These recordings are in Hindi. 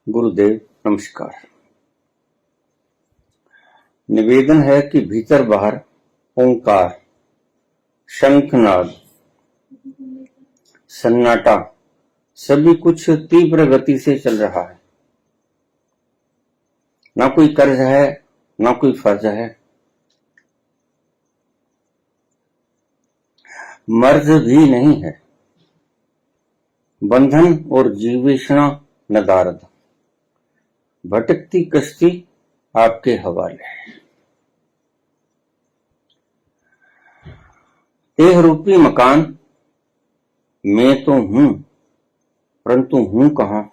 गुरुदेव नमस्कार। निवेदन है कि भीतर बाहर ओंकार, शंखनाद, सन्नाटा सभी कुछ तीव्र गति से चल रहा है। ना कोई कर्ज है, ना कोई फर्ज है। मर्ज भी नहीं है। बंधन और जीवेषणा नदारद। भटकती कश्ती आपके हवाले है। देह रूपी मकान मैं तो हूं, परंतु हूं कहां?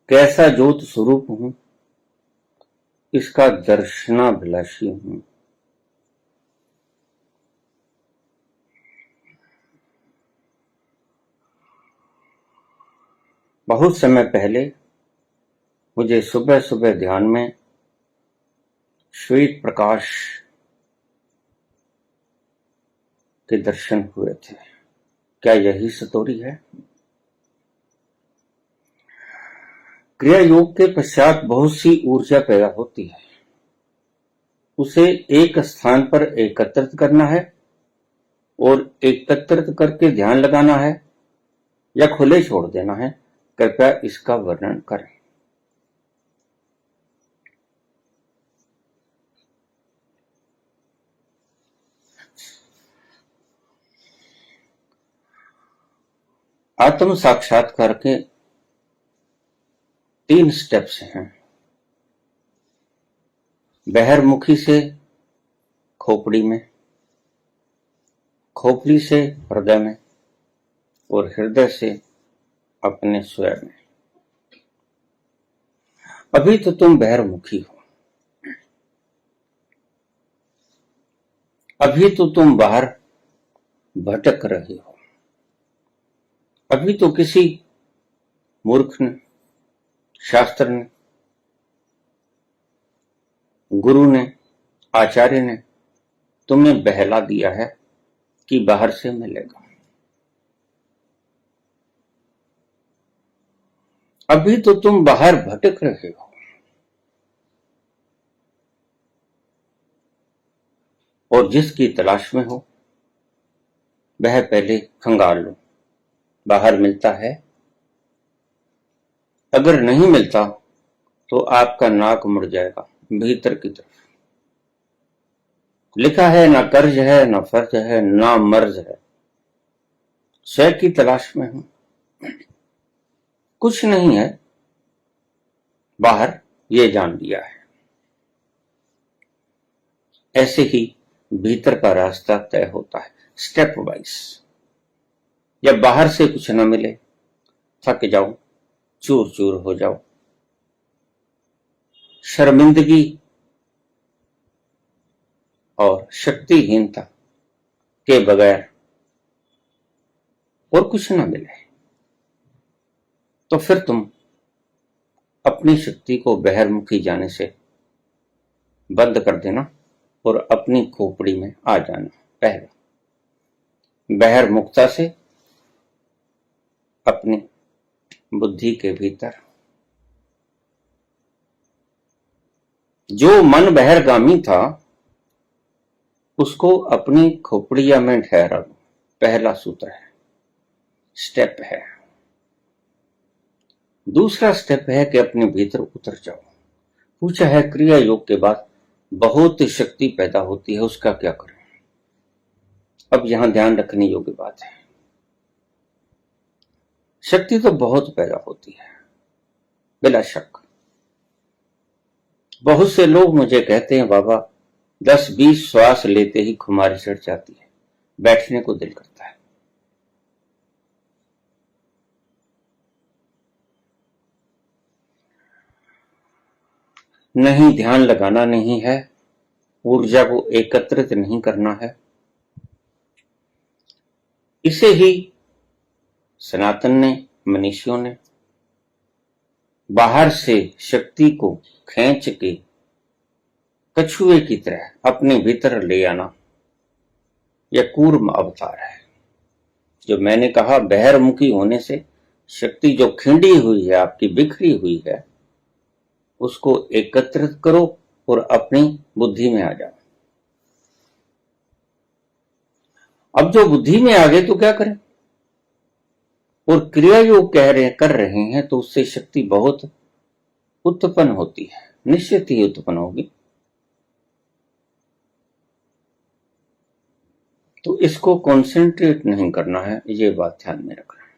कैसा ज्योत स्वरूप हूं, इसका दर्शनाभिलाषी हूं। बहुत समय पहले मुझे सुबह सुबह ध्यान में श्वेत प्रकाश के दर्शन हुए थे। क्या यही सतोरी है? क्रिया योग के पश्चात बहुत सी ऊर्जा पैदा होती है। उसे एक स्थान पर एकत्रित करना है और एकत्रित करके ध्यान लगाना है या खुले छोड़ देना है। कृपया इसका वर्णन करें। आत्म साक्षात्कार के 3 स्टेप्स हैं। बहिर्मुखी से खोपड़ी में, खोपड़ी से हृदय में और हृदय से अपने स्वयं में। अभी तो तुम बहिर्मुखी हो। अभी तो तुम बाहर भटक रहे हो। अभी तो किसी मूर्ख ने, शास्त्र ने, गुरु ने, आचार्य ने तुम्हें बहला दिया है कि बाहर से मिलेगा। अभी तो तुम बाहर भटक रहे हो। और जिसकी तलाश में हो वह पहले खंगाल लो। बाहर मिलता है, अगर नहीं मिलता तो आपका नाक मुड़ जाएगा भीतर की तरफ। लिखा है ना कर्ज है, ना फर्ज है, ना मर्ज है। स्वयं की तलाश में हूं। कुछ नहीं है बाहर, ये जान लिया है। ऐसे ही भीतर का रास्ता तय होता है, स्टेप वाइज। जब बाहर से कुछ न मिले, थक जाओ, चूर चूर हो जाओ, शर्मिंदगी और शक्तिहीनता के बगैर और कुछ न मिले, तो फिर तुम अपनी शक्ति को बहिर्मुखी जाने से बंद कर देना और अपनी खोपड़ी में आ जाना। पहला, बहिर्मुखता से अपनी बुद्धि के भीतर। जो मन बहिर्गामी था उसको अपनी खोपड़िया में ठहरा लो। पहला सूत्र है, स्टेप है। दूसरा स्टेप है कि अपने भीतर उतर जाओ। पूछा है क्रिया योग के बाद बहुत शक्ति पैदा होती है, उसका क्या करें? अब यहां ध्यान रखने योग्य बात है। शक्ति तो बहुत पैदा होती है, बिला शक। बहुत से लोग मुझे कहते हैं बाबा 10-20 श्वास लेते ही खुमारी चढ़ जाती है, बैठने को दिल करता है। नहीं, ध्यान लगाना नहीं है, ऊर्जा को एकत्रित नहीं करना है। इसे ही सनातन ने, मनीषियों ने बाहर से शक्ति को खींच के कछुए की तरह अपने भीतर ले आना, यह कूर्म अवतार है। जो मैंने कहा बहिर्मुखी होने से शक्ति जो खिंडी हुई है, आपकी बिखरी हुई है, उसको एकत्रित करो और अपनी बुद्धि में आ जाओ। अब जो बुद्धि में आ गए तो क्या करें? और क्रिया योग कर रहे हैं तो उससे शक्ति बहुत उत्पन्न होती है, निश्चित ही उत्पन्न होगी। तो इसको कॉन्सेंट्रेट नहीं करना है, ये बात ध्यान में रखना है।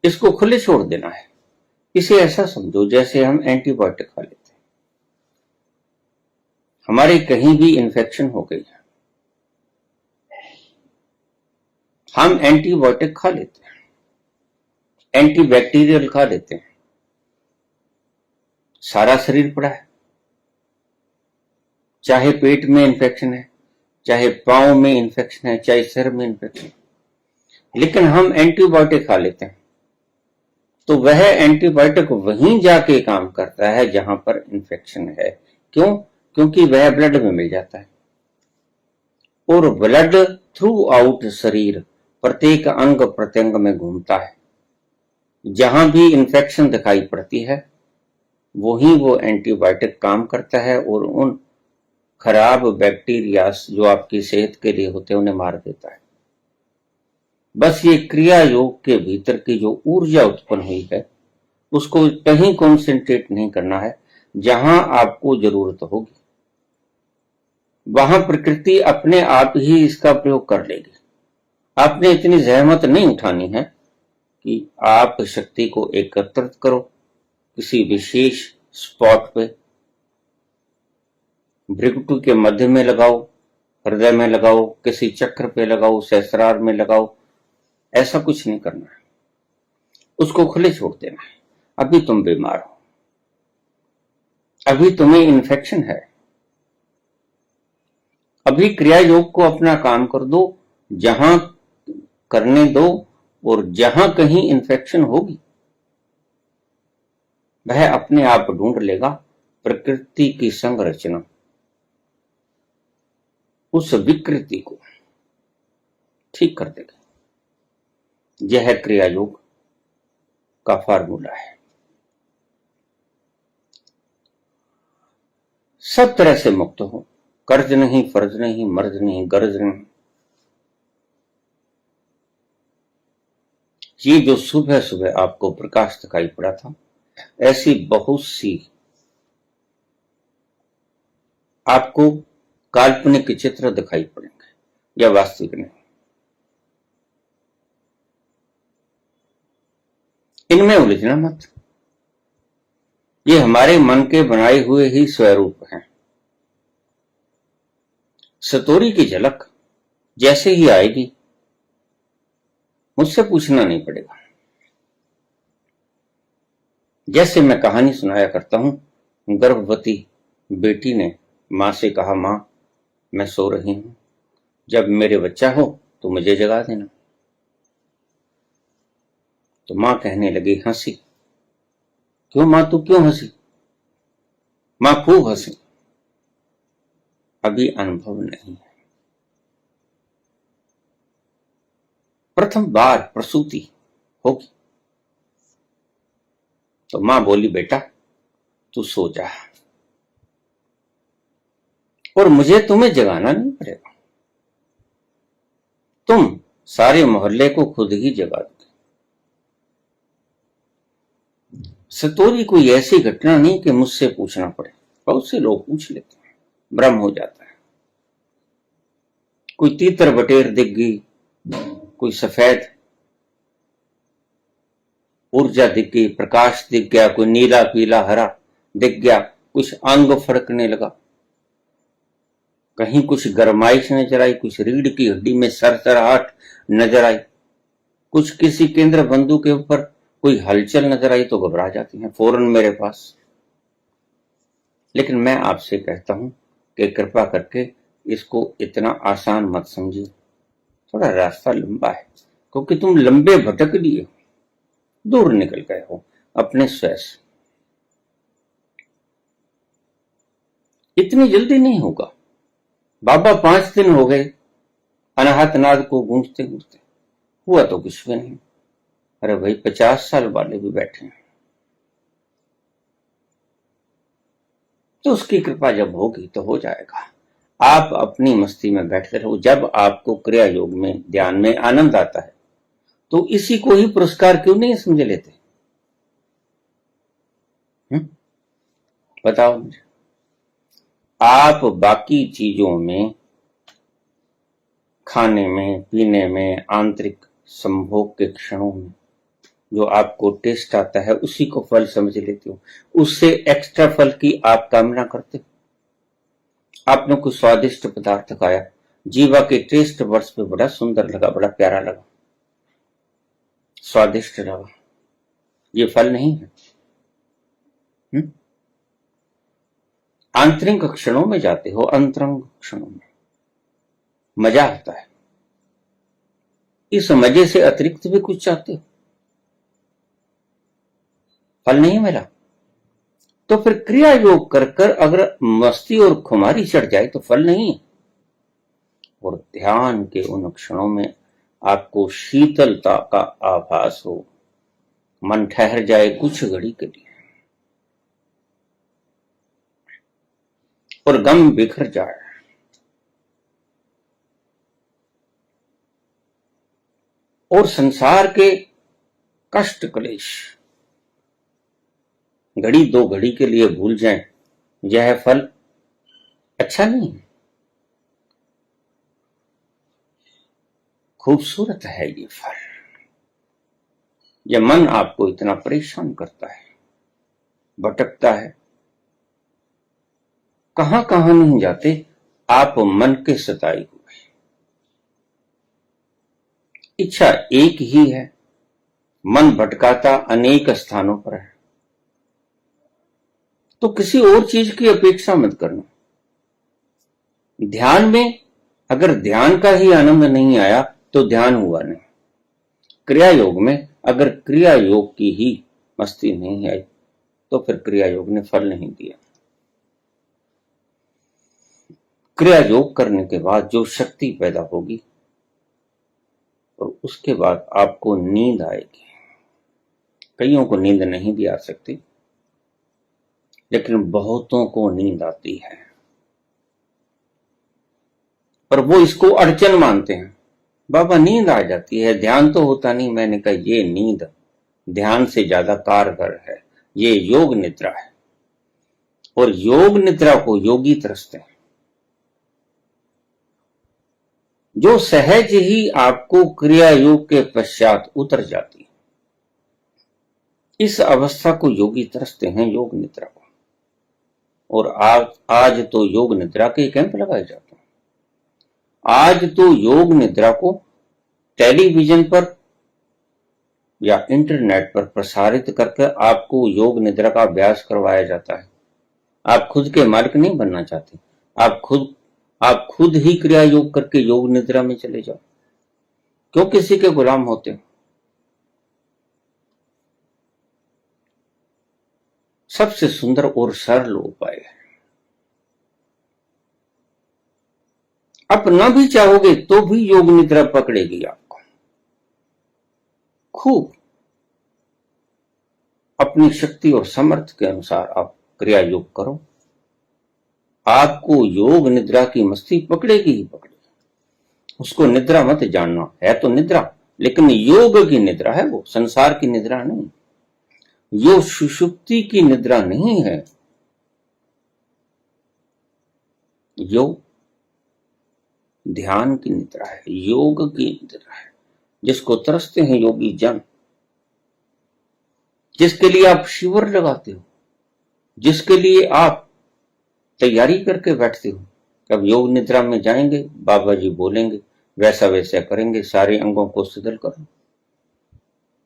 इसको खुले छोड़ देना है। इसे ऐसा समझो जैसे हम एंटीबायोटिक खा लेते हैं। हमारे कहीं भी इन्फेक्शन हो गई है, हम एंटीबायोटिक खा लेते हैं, एंटीबैक्टीरियल खा लेते हैं। सारा शरीर पड़ा है, चाहे पेट में इन्फेक्शन है, चाहे पांव में इन्फेक्शन है, चाहे सिर में इन्फेक्शन है, लेकिन हम एंटीबायोटिक खा लेते हैं। तो वह एंटीबायोटिक वहीं जाके काम करता है जहां पर इन्फेक्शन है। क्यों? क्योंकि वह ब्लड में मिल जाता है और ब्लड थ्रू आउट शरीर प्रत्येक अंग प्रत्यंग में घूमता है। जहां भी इन्फेक्शन दिखाई पड़ती है वहीं वो एंटीबायोटिक काम करता है और उन खराब बैक्टीरिया जो आपकी सेहत के लिए होते हैं उन्हें मार देता है। बस ये क्रिया योग के भीतर की जो ऊर्जा उत्पन्न हुई है उसको कहीं कॉन्सेंट्रेट नहीं करना है। जहां आपको जरूरत होगी वहां प्रकृति अपने आप ही इसका प्रयोग कर लेगी। आपने इतनी जहमत नहीं उठानी है कि आप शक्ति को एकत्रित करो किसी विशेष स्पॉट पे, भृगुटु के मध्य में लगाओ, हृदय में लगाओ, किसी चक्र पे लगाओ, सहस्रार में लगाओ। ऐसा कुछ नहीं करना है, उसको खुले छोड़ देना है। अभी तुम बीमार हो, अभी तुम्हें इन्फेक्शन है, अभी क्रिया योग को अपना काम कर दो, जहां करने दो, और जहां कहीं इन्फेक्शन होगी वह अपने आप ढूंढ लेगा। प्रकृति की संरचना उस विकृति को ठीक कर देगा। यह क्रिया योग का फार्मूला है। सब तरह से मुक्त हो, कर्ज नहीं, फर्ज नहीं, मर्ज नहीं, गर्ज नहीं। ये जो सुबह सुबह आपको प्रकाश दिखाई पड़ा था, ऐसी बहुत सी आपको काल्पनिक चित्र दिखाई पड़ेंगे या वास्तविक नहीं। इनमें उलझना मत। ये हमारे मन के बनाए हुए ही स्वरूप हैं। सतोरी की झलक जैसे ही आएगी मुझसे पूछना नहीं पड़ेगा। जैसे मैं कहानी सुनाया करता हूं, गर्भवती बेटी ने मां से कहा, मां मैं सो रही हूं, जब मेरे बच्चा हो तो मुझे जगा देना। तो मां कहने लगी, हंसी। क्यों मां, तू क्यों हंसी? मां खूब हंसी। अभी अनुभव नहीं है, प्रथम बार प्रसूति होगी। तो मां बोली, बेटा तू सो जा और मुझे तुम्हें जगाना नहीं पड़ेगा, तुम सारे मोहल्ले को खुद ही जगा दो। सतोरी कोई ऐसी घटना नहीं कि मुझसे पूछना पड़े, बहुत से लोग पूछ लेते हैं, भ्रम हो जाता है। कोई तीतर बटेर दिख गई, कोई सफेद ऊर्जा दिख गई, प्रकाश दिख गया, कोई नीला पीला हरा दिख गया, कुछ अंग फड़कने लगा, कहीं कुछ गरमाइश नजर आई, कुछ रीढ़ की हड्डी में सरसराहट नजर आई, कुछ किसी केंद्र बिंदु के ऊपर कोई हलचल नजर आई तो घबरा जाती हैं फौरन मेरे पास। लेकिन मैं आपसे कहता हूं कि कृपा करके इसको इतना आसान मत समझिए, थोड़ा रास्ता लंबा है, क्योंकि तुम लंबे भटक लिए हो, दूर निकल गए हो अपने स्वयं से। इतनी जल्दी नहीं होगा। बाबा 5 दिन हो गए अनाहत नाद को गूंजते गूंजते, हुआ तो कुछ भी नहीं। अरे भाई 50 साल वाले भी बैठे हैं। तो उसकी कृपा जब होगी तो हो जाएगा। आप अपनी मस्ती में बैठते रहो। जब आपको क्रिया योग में, ध्यान में आनंद आता है तो इसी को ही पुरस्कार क्यों नहीं समझ लेते? बताओ मुझे। आप बाकी चीजों में, खाने में, पीने में, आंतरिक संभोग के क्षणों में जो आपको टेस्ट आता है उसी को फल समझ लेते हो। उससे एक्स्ट्रा फल की आप कामना करते हो। आपने कोई स्वादिष्ट पदार्थ खाया, जीवा के टेस्ट वर्ड्स पे बड़ा सुंदर लगा, बड़ा प्यारा लगा, स्वादिष्ट लगा, ये फल नहीं है। आंतरिक क्षणों में जाते हो, अंतरंग क्षणों में मजा आता है। इस मजे से अतिरिक्त भी कुछ चाहते हो, फल नहीं मिला तो फिर क्रिया योग कर कर अगर मस्ती और खुमारी चढ़ जाए तो फल नहीं है। और ध्यान के उन क्षणों में आपको शीतलता का आभास हो, मन ठहर जाए कुछ घड़ी के लिए और गम बिखर जाए। और संसार के कष्ट क्लेश घड़ी दो घड़ी के लिए भूल जाएं, यह फल अच्छा नहीं है। खूबसूरत है ये फल। यह मन आपको इतना परेशान करता है, भटकता है, कहां कहां नहीं जाते आप मन के सताए हुए। इच्छा एक ही है, मन भटकाता अनेक स्थानों पर है। तो किसी और चीज की अपेक्षा मत करना। ध्यान में अगर ध्यान का ही आनंद नहीं आया तो ध्यान हुआ नहीं। क्रिया योग में अगर क्रिया योग की ही मस्ती नहीं आई तो फिर क्रिया योग ने फल नहीं दिया। क्रिया योग करने के बाद जो शक्ति पैदा होगी और उसके बाद आपको नींद आएगी। कईयों को नींद नहीं भी आ सकती, लेकिन बहुतों को नींद आती है। पर वो इसको अड़चन मानते हैं। बाबा नींद आ जाती है, ध्यान तो होता नहीं। मैंने कहा ये नींद ध्यान से ज्यादा कारगर है, ये योग निद्रा है। और योग निद्रा को योगी तरसते हैं, जो सहज ही आपको क्रिया योग के पश्चात उतर जाती है। इस अवस्था को योगी तरसते हैं, योग निद्रा को। और आज तो योग निद्रा के कैंप लगाए जाते हैं। आज तो योग निद्रा को टेलीविजन पर या इंटरनेट पर प्रसारित करके आपको योग निद्रा का अभ्यास करवाया जाता है। आप खुद के मालिक नहीं बनना चाहते, आप खुद ही क्रिया योग करके योग निद्रा में चले जाओ। क्यों किसी के गुलाम होते हो? सबसे सुंदर और सरल उपाय है। आप ना भी चाहोगे तो भी योग निद्रा पकड़ेगी आपको। खूब अपनी शक्ति और सामर्थ्य के अनुसार आप क्रिया योग करो, आपको योग निद्रा की मस्ती पकड़ेगी ही पकड़ेगी। उसको निद्रा मत जानना, है तो निद्रा, लेकिन योग की निद्रा है वो, संसार की निद्रा नहीं। यो सुषुप्ति की निद्रा नहीं है, यो ध्यान की निद्रा है, योग की निद्रा है, जिसको तरसते हैं योगी जन, जिसके लिए आप शिविर लगाते हो, जिसके लिए आप तैयारी करके बैठते हो। कब योग निद्रा में जाएंगे, बाबा जी बोलेंगे वैसा वैसा करेंगे, सारे अंगों को शिथिल करो,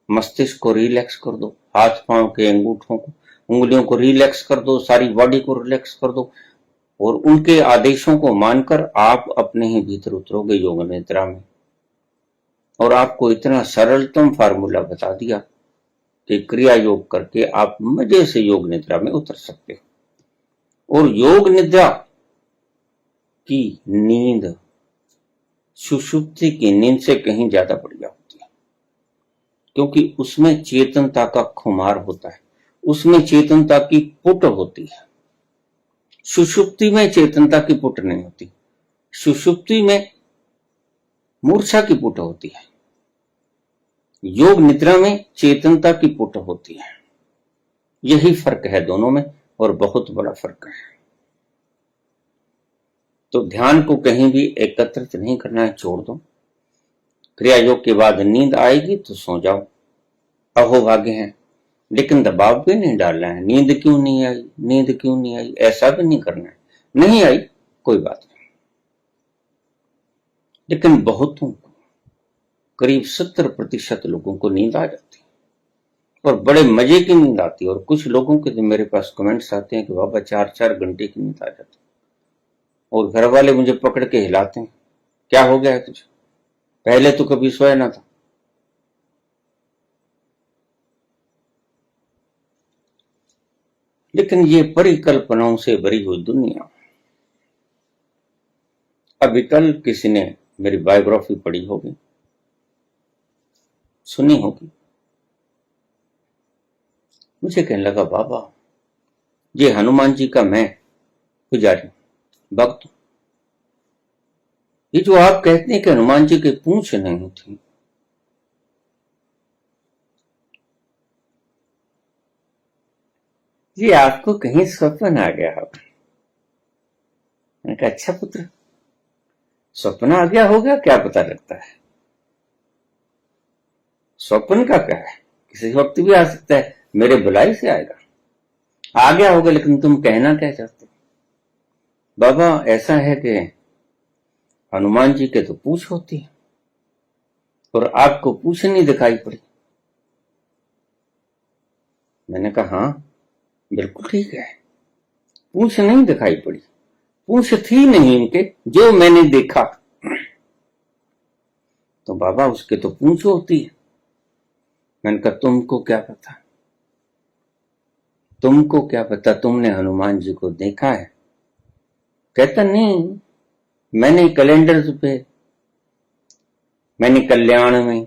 मस्तिष्क को रिलैक्स कर दो, हाथ पांव के अंगूठों को, उंगलियों को रिलैक्स कर दो, सारी बॉडी को रिलैक्स कर दो। और उनके आदेशों को मानकर आप अपने ही भीतर उतरोगे योग निद्रा में। और आपको इतना सरलतम फार्मूला बता दिया कि क्रिया योग करके आप मजे से योग निद्रा में उतर सकते हो। और योग निद्रा की नींद सुषुप्ति की नींद से कहीं ज्यादा बढ़िया होती है। क्योंकि उसमें चेतनता का खुमार होता है, उसमें चेतनता की पुट होती है। सुषुप्ति में चेतनता की पुट नहीं होती, सुषुप्ति में मूर्छा की पुट होती है, योग निद्रा में चेतनता की पुट होती है। यही फर्क है दोनों में, और बहुत बड़ा फर्क है। तो ध्यान को कहीं भी एकत्रित नहीं करना है, छोड़ दो। क्रिया योग के बाद नींद आएगी तो सो जाओ, अहोभाग्य है, लेकिन दबाव भी नहीं डालना है। नींद क्यों नहीं आई, नींद क्यों नहीं आई, ऐसा भी नहीं करना है। नहीं आई कोई बात नहीं, लेकिन बहुतों को, करीब 70% लोगों को नींद आ जाती है, और बड़े मजे की नींद आती है। और कुछ लोगों के तो मेरे पास कमेंट्स आते हैं कि बाबा 4-4 घंटे की नींद आ जाती है, और घर वाले मुझे पकड़ के हिलाते हैं, क्या हो गया है तुझे, पहले तो कभी सोया ना था। लेकिन ये परिकल्पनाओं से भरी हुई दुनिया। अभी कल किसी ने मेरी बायोग्राफी पढ़ी होगी, सुनी होगी, मुझे कहने लगा बाबा ये हनुमान जी का मैं पुजारी भक्त, ये जो आप कहते हैं कि हनुमान जी के पूंछ नहीं थी, ये आपको कहीं स्वप्न आ गया होगा। मैंने कहा अच्छा पुत्र, स्वप्न आ गया होगा, क्या पता लगता है, स्वप्न का क्या है, किसी वक्त भी आ सकता है, मेरे बुलाई से आएगा, आ गया होगा। लेकिन तुम कहना क्या चाहते हो? बाबा ऐसा है कि हनुमान जी के तो पूंछ होती है, और आपको पूंछ नहीं दिखाई पड़ी। मैंने कहा हाँ बिल्कुल ठीक है, पूंछ नहीं दिखाई पड़ी, पूंछ थी नहीं इनके जो मैंने देखा। तो बाबा उसके तो पूंछ होती है। मैंने कहा तुमको क्या पता, तुमको क्या पता, तुमने हनुमान जी को देखा है? कहता नहीं, मैंने कैलेंडर पे, मैंने कल्याण में,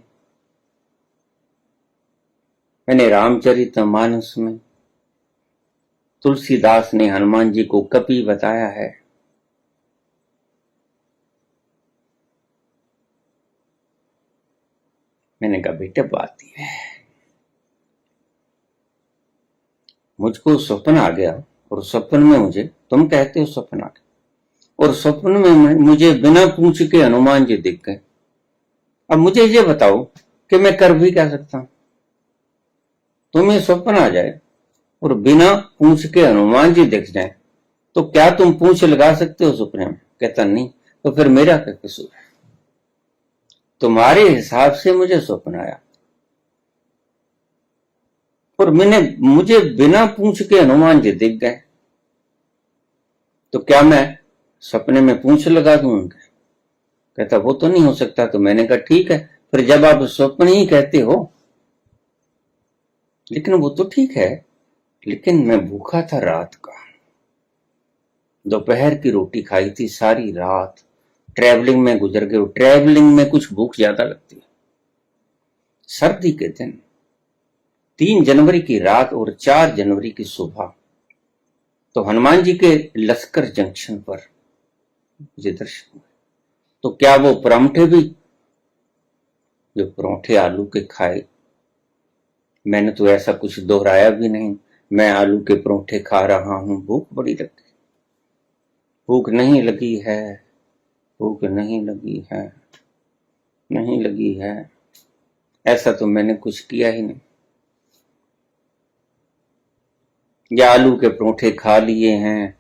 मैंने रामचरितमानस में, तुलसीदास ने हनुमान जी को कपि बताया है। मैंने कहा बेटा बात ही है, मुझको स्वप्न आ गया, और स्वप्न में मुझे, तुम कहते हो स्वप्न आ गया, और स्वप्न में मुझे बिना पूछ के हनुमान जी दिख गए। अब मुझे ये बताओ कि मैं कर भी क्या सकता हूं? तुम्हें स्वप्न आ जाए और बिना पूछ के हनुमान जी दिख जाए, तो क्या तुम पूछ लगा सकते हो सपने में? कहता नहीं, तो फिर मेरा क्या कसूर है? तुम्हारे हिसाब से मुझे स्वप्न आया, और मुझे बिना पूछ के हनुमान जी दिख गए, तो क्या मैं सपने में पूछ लगा दूं उनके? कहता वो तो नहीं हो सकता। तो मैंने कहा ठीक है, फिर जब आप स्वप्न ही कहते हो, लेकिन वो तो ठीक है, लेकिन मैं भूखा था रात का, दोपहर की रोटी खाई थी, सारी रात ट्रैवलिंग में गुजर गई। ट्रैवलिंग में कुछ भूख ज्यादा लगती है। सर्दी के दिन 3 जनवरी की रात और 4 जनवरी की सुबह, तो हनुमान जी के लश्कर जंक्शन पर मुझे दर्शन हुए। तो क्या वो परांठे भी, जो परांठे आलू के खाए, मैंने तो ऐसा कुछ दोहराया भी नहीं, मैं आलू के परांठे खा रहा हूं, भूख बड़ी लगती, भूख नहीं लगी है, भूख नहीं लगी है, नहीं लगी है, ऐसा तो मैंने कुछ किया ही नहीं। या आलू के परांठे खा लिए हैं,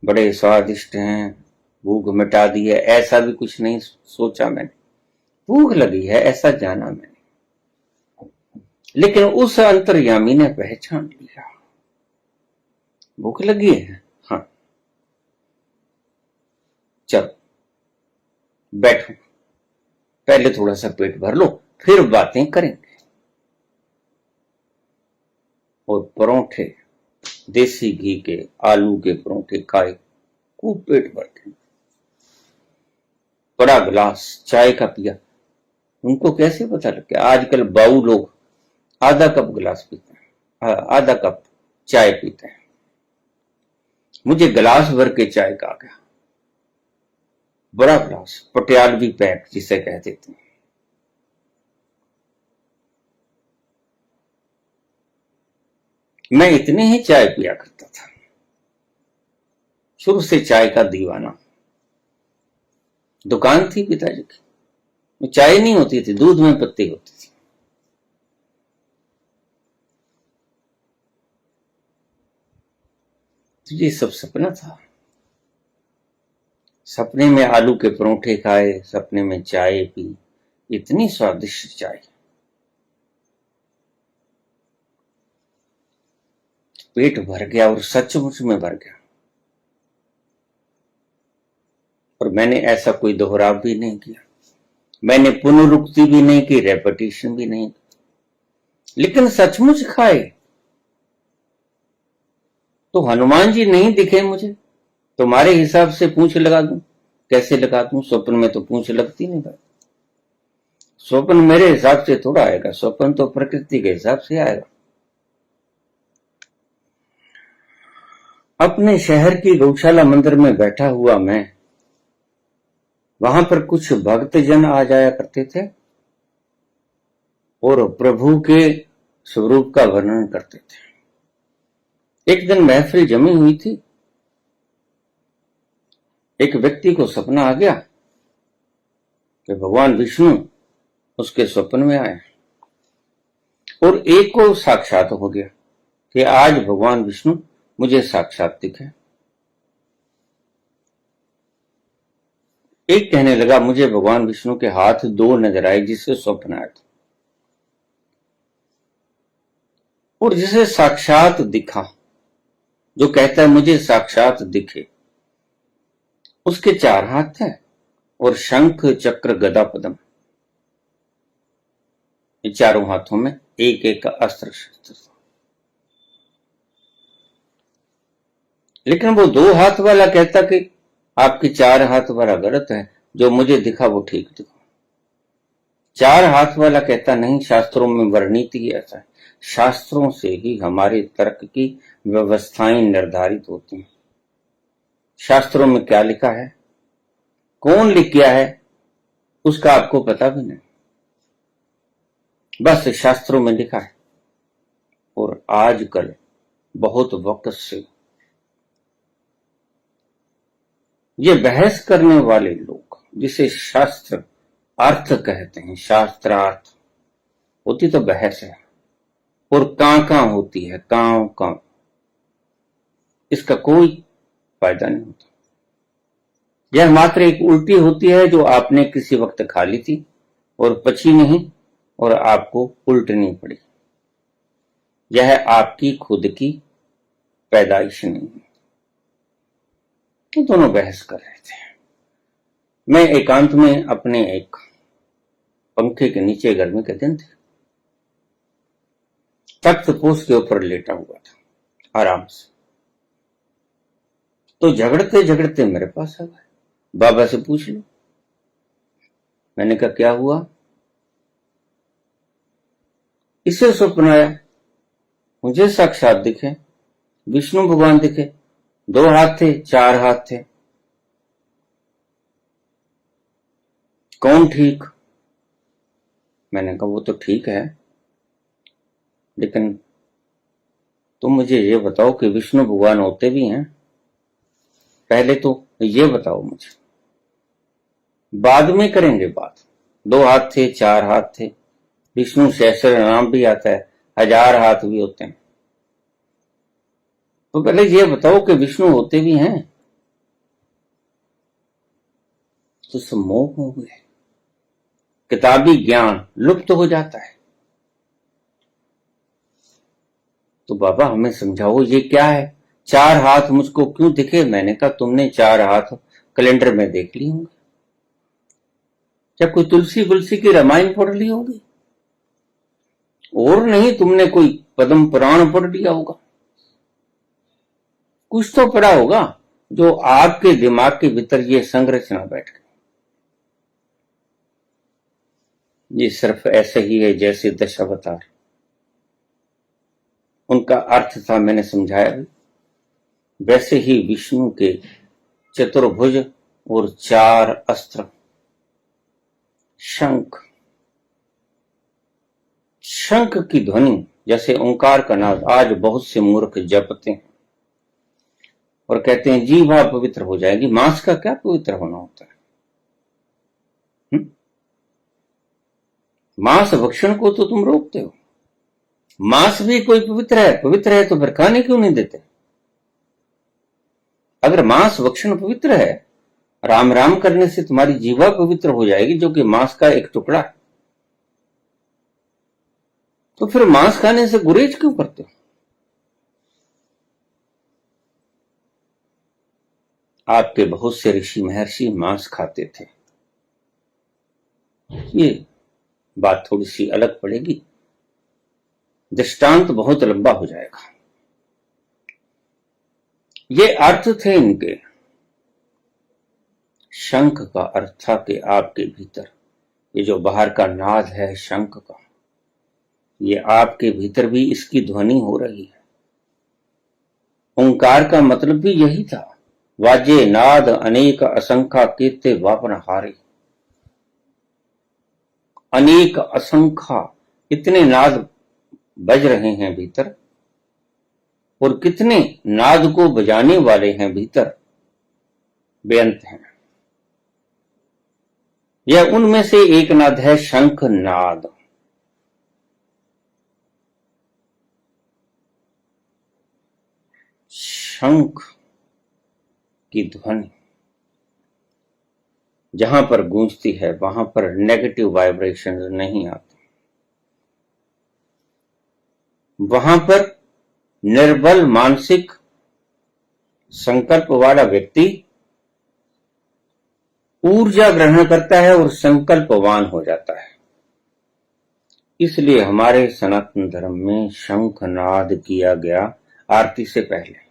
बड़े स्वादिष्ट हैं, भूख मिटा दी है, ऐसा भी कुछ नहीं सोचा मैंने। भूख लगी है ऐसा जाना मैंने, लेकिन उस अंतर्यामी ने पहचान लिया, भूख लगी है, हाँ चलो बैठो, पहले थोड़ा सा पेट भर लो, फिर बातें करेंगे। और परोठे, देसी घी के आलू के परोठे खाए, खूब पेट भर के, बड़ा गिलास चाय का पिया, उनको कैसे पता लग गया? आजकल बाऊ लोग आधा कप गिलास पीते हैं, आधा कप चाय पीते हैं। मुझे गिलास भर के चाय का आ गया, बड़ा गिलास, पटियालवी पैक जिसे कह देते हैं। मैं इतने ही चाय पिया करता था, शुरू से चाय का दीवाना। दुकान थी पिताजी की, चाय नहीं होती थी, दूध में पत्ती होती थी। तो ये सब सपना था। सपने में आलू के परोठे खाए, सपने में चाय पी, इतनी स्वादिष्ट चाय। पेट भर गया और सचमुच में भर गया। और मैंने ऐसा कोई दोहराव भी नहीं किया, मैंने पुनरुक्ति भी नहीं की, रेपिटेशन भी नहीं की, लेकिन सचमुच खाए। तो हनुमान जी नहीं दिखे मुझे, तुम्हारे हिसाब से पूंछ लगा दूं? कैसे लगा दूं? स्वप्न में तो पूंछ लगती नहीं भाई। स्वप्न मेरे हिसाब से थोड़ा आएगा, स्वप्न तो प्रकृति के हिसाब से आएगा। अपने शहर की गौशाला मंदिर में बैठा हुआ मैं, वहां पर कुछ भक्तजन आ जाया करते थे और प्रभु के स्वरूप का वर्णन करते थे। एक दिन महफिल जमी हुई थी, एक व्यक्ति को सपना आ गया कि भगवान विष्णु उसके स्वप्न में आए, और एक को साक्षात हो गया कि आज भगवान विष्णु मुझे साक्षात दिखे। एक कहने लगा मुझे भगवान विष्णु के हाथ दो नजर आए जिससे स्वप्न आया था, और जिसे साक्षात दिखा, जो कहता है मुझे साक्षात दिखे, उसके चार हाथ थे और शंख चक्र गदा पद्म, ये चारों हाथों में एक एक अस्त्र शस्त्र था। लेकिन वो दो हाथ वाला कहता कि आपके चार हाथ वाला गलत है, जो मुझे दिखा वो ठीक दिखा। चार हाथ वाला कहता नहीं, शास्त्रों में वर्णित ही ऐसा है, शास्त्रों से ही हमारे तर्क की व्यवस्थाएं निर्धारित होती हैं। शास्त्रों में क्या लिखा है, कौन लिख गया है, उसका आपको पता भी नहीं, बस शास्त्रों में लिखा है। और आजकल बहुत वक्त से ये बहस करने वाले लोग, जिसे शास्त्र अर्थ कहते हैं, शास्त्रार्थ होती तो बहस है, और कां होती है, कां, इसका कोई फायदा नहीं होता। यह मात्र एक उल्टी होती है जो आपने किसी वक्त खा ली थी और पची नहीं और आपको उल्टनी पड़ी। यह आपकी खुद की पैदाइश नहीं है। तो दोनों बहस कर रहे थे। मैं एकांत में अपने एक पंखे के नीचे, गर्मी के दिन थे, तख्त पोष के ऊपर लेटा हुआ था आराम से। तो झगड़ते झगड़ते मेरे पास आ गए, बाबा से पूछ लो। मैंने कहा क्या हुआ? इसे स्वप्न आया, मुझे साक्षात दिखे, विष्णु भगवान दिखे, दो हाथ थे, चार हाथ थे, कौन ठीक? मैंने कहा वो तो ठीक है, लेकिन तुम मुझे ये बताओ कि विष्णु भगवान होते भी हैं? पहले तो ये बताओ मुझे, बाद में करेंगे बात। दो हाथ थे, चार हाथ थे, विष्णु सहस्त्र नाम भी आता है, हजार हाथ भी होते हैं, तो पहले ये बताओ कि विष्णु होते भी हैं? तो सम्मोह हो गए, किताबी ज्ञान लुप्त हो जाता है। तो बाबा हमें समझाओ ये क्या है, चार हाथ मुझको क्यों दिखे? मैंने कहा तुमने चार हाथ कैलेंडर में देख ली होंगे, क्या कोई तुलसी बुलसी की रामायण पढ़ ली होगी, और नहीं तुमने कोई पद्म पुराण पढ़ लिया होगा, कुछ तो पढ़ा होगा जो आपके दिमाग के भीतर ये संरचना बैठ गई। ये सिर्फ ऐसे ही है जैसे दशावतार। उनका अर्थ था मैंने समझाया भी। वैसे ही विष्णु के चतुर्भुज और 4 अस्त्र, शंख। शंख की ध्वनि जैसे ओंकार का नाद आज बहुत से मूर्ख जपते हैं और कहते हैं जीवा पवित्र हो जाएगी। मांस का क्या पवित्र होना होता है? मांस भक्षण को तो तुम रोकते हो। मांस भी कोई पवित्र है? पवित्र है तो फिर खाने क्यों नहीं देते? अगर मांस भक्षण पवित्र है, राम राम करने से तुम्हारी जीवा पवित्र हो जाएगी, जो कि मांस का एक टुकड़ा है, तो फिर मांस खाने से गुरेज क्यों करते हो? आपके बहुत से ऋषि महर्षि मांस खाते थे। ये बात थोड़ी सी अलग पड़ेगी, दृष्टांत बहुत लंबा हो जाएगा। ये अर्थ थे इनके। शंख का अर्थ था कि आपके भीतर ये जो बाहर का नाद है शंख का, ये आपके भीतर भी इसकी ध्वनि हो रही है। ओंकार का मतलब भी यही था, वाजे नाद अनेक असंख्या कीर्ते वापन हारे। अनेक असंख्या, इतने नाद बज रहे हैं भीतर, और कितने नाद को बजाने वाले हैं भीतर, बेअंत हैं। यह उनमें से एक नाद है शंख नाद। शंख की ध्वनि जहां पर गूंजती है वहां पर नेगेटिव वाइब्रेशन नहीं आते। वहां पर निर्बल मानसिक संकल्प वाला व्यक्ति ऊर्जा ग्रहण करता है और संकल्पवान हो जाता है। इसलिए हमारे सनातन धर्म में शंखनाद किया गया आरती से पहले।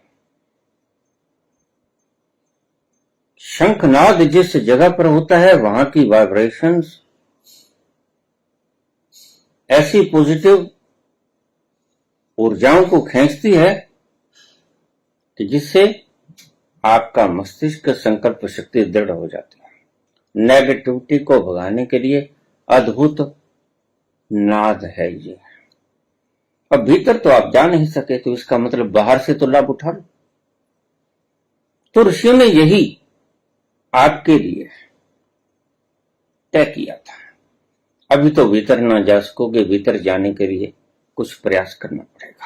शंखनाद जिस जगह पर होता है वहां की वाइब्रेशंस ऐसी पॉजिटिव ऊर्जाओं को खींचती है कि जिससे आपका मस्तिष्क संकल्प शक्ति दृढ़ हो जाती है। नेगेटिविटी को भगाने के लिए अद्भुत नाद है ये। अब भीतर तो आप जा नहीं सके, तो इसका मतलब बाहर से तो लाभ उठा लो। तो ऋषियों ने यही आपके लिए तय किया था। अभी तो भीतर ना जा सकोगे, भीतर जाने के लिए कुछ प्रयास करना पड़ेगा,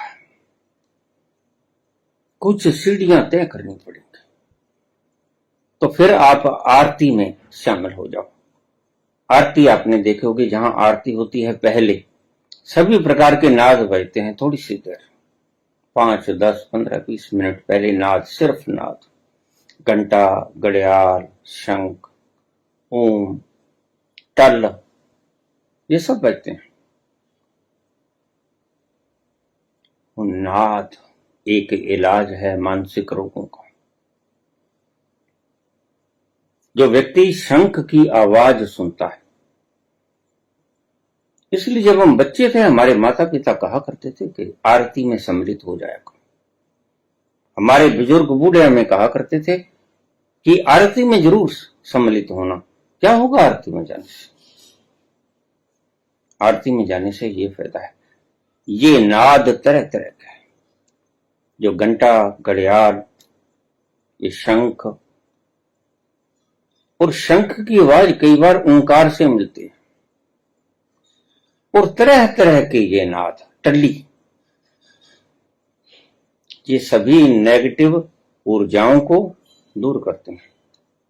कुछ सीढ़ियां तय करनी पड़ेंगी। तो फिर आप आरती में शामिल हो जाओ। आरती आपने देखोगे, जहां आरती होती है पहले सभी प्रकार के नाद बजते हैं। थोड़ी सी देर, 5, 10, 15, 20 मिनट पहले नाद, सिर्फ नाद, घंटा, घड़ियाल, शंख, ओम, टल, ये सब बजते हैं। नाद एक इलाज है मानसिक रोगों का। जो व्यक्ति शंख की आवाज सुनता है, इसलिए जब हम बच्चे थे हमारे माता पिता कहा करते थे कि आरती में सम्मिलित हो जाया करो। हमारे बुजुर्ग बूढ़े हमें कहा करते थे कि आरती में जरूर सम्मिलित होना। क्या होगा आरती में जाने से? आरती में जाने से ये फायदा है, ये नाद तरह तरह के है, जो घंटा, घड़ियाल, ये शंख, और शंख की आवाज कई बार ओंकार से मिलती है, और तरह तरह के ये नाद, टल्ली, ये सभी नेगेटिव ऊर्जाओं को दूर करते हैं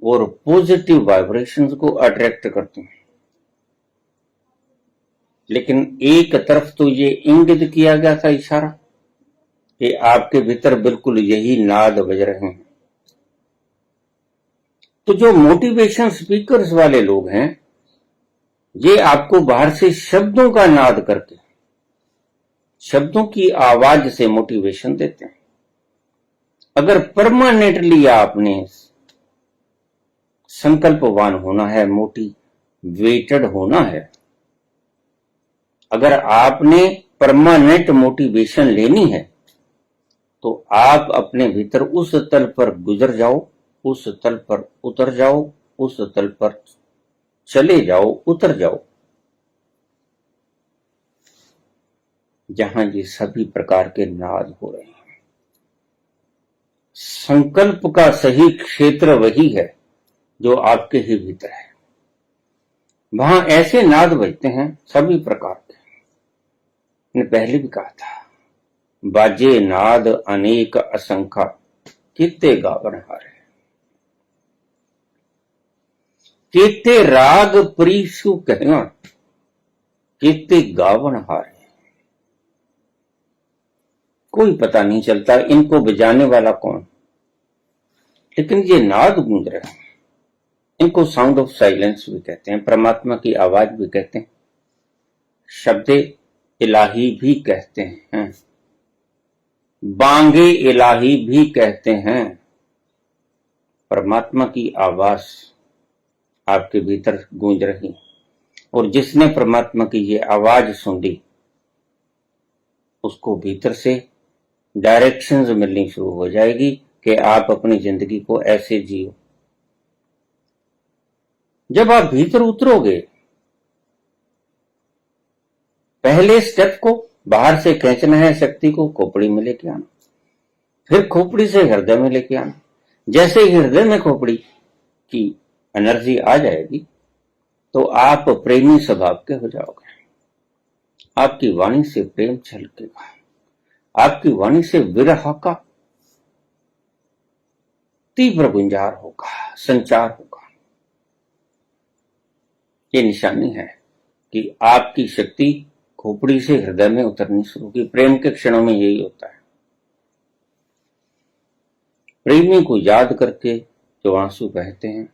और पॉजिटिव वाइब्रेशंस को अट्रैक्ट करते हैं। लेकिन एक तरफ तो ये इंगित किया गया था, इशारा, कि आपके भीतर बिल्कुल यही नाद बज रहे हैं। तो जो मोटिवेशन स्पीकर्स वाले लोग हैं, ये आपको बाहर से शब्दों का नाद करके, शब्दों की आवाज से मोटिवेशन देते हैं। अगर परमानेंटली आपने संकल्पवान होना है, मोटिवेटेड होना है, अगर आपने परमानेंट मोटिवेशन लेनी है तो आप अपने भीतर उस तल पर गुजर जाओ, उस तल पर उतर जाओ, उस तल पर चले जाओ, उतर जाओ, जहां ये सभी प्रकार के नाद हो रहे हैं। संकल्प का सही क्षेत्र वही है जो आपके ही भीतर है। वहां ऐसे नाद बजते हैं सभी प्रकार के। मैंने पहले भी कहा था, बाजे नाद अनेक असंख्य कित्ते गावन हारे, कित्ते राग प्रीसु कहना, कित्ते गावन हारे। कोई पता नहीं चलता इनको बजाने वाला कौन, लेकिन ये नाद गूंज रहे हैं। इनको साउंड ऑफ साइलेंस भी कहते हैं, परमात्मा की आवाज भी कहते हैं, शब्द इलाही भी कहते हैं, बांगे इलाही भी कहते हैं। परमात्मा की आवाज आपके भीतर गूंज रही, और जिसने परमात्मा की ये आवाज सुन ली उसको भीतर से डायरेक्शंस मिलनी शुरू हो जाएगी कि आप अपनी जिंदगी को ऐसे जियो। जब आप भीतर उतरोगे, पहले स्टेप को बाहर से खींचना है, शक्ति को खोपड़ी में लेके आना, फिर खोपड़ी से हृदय में लेके आना। जैसे ही हृदय में खोपड़ी की एनर्जी आ जाएगी तो आप प्रेमी स्वभाव के हो जाओगे। आपकी वाणी से प्रेम छलकेगा, आपकी वाणी से विरह का तीव्र गुंजार होगा, संचार होगा। ये निशानी है कि आपकी शक्ति खोपड़ी से हृदय में उतरनी शुरू की। प्रेम के क्षणों में यही होता है। प्रेमी को याद करके जो आंसू बहते हैं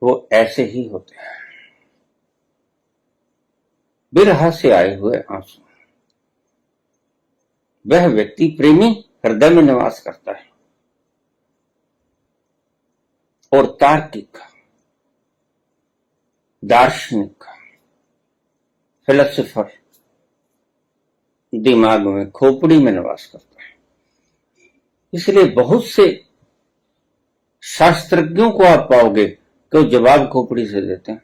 वो ऐसे ही होते हैं, विरह से आए हुए आंसू। वह व्यक्ति प्रेमी हृदय में निवास करता है और तार्किक, दार्शनिक, फिलोसोफर दिमाग में, खोपड़ी में निवास करता है। इसलिए बहुत से शास्त्रज्ञों को आप पाओगे कि जवाब खोपड़ी से देते हैं।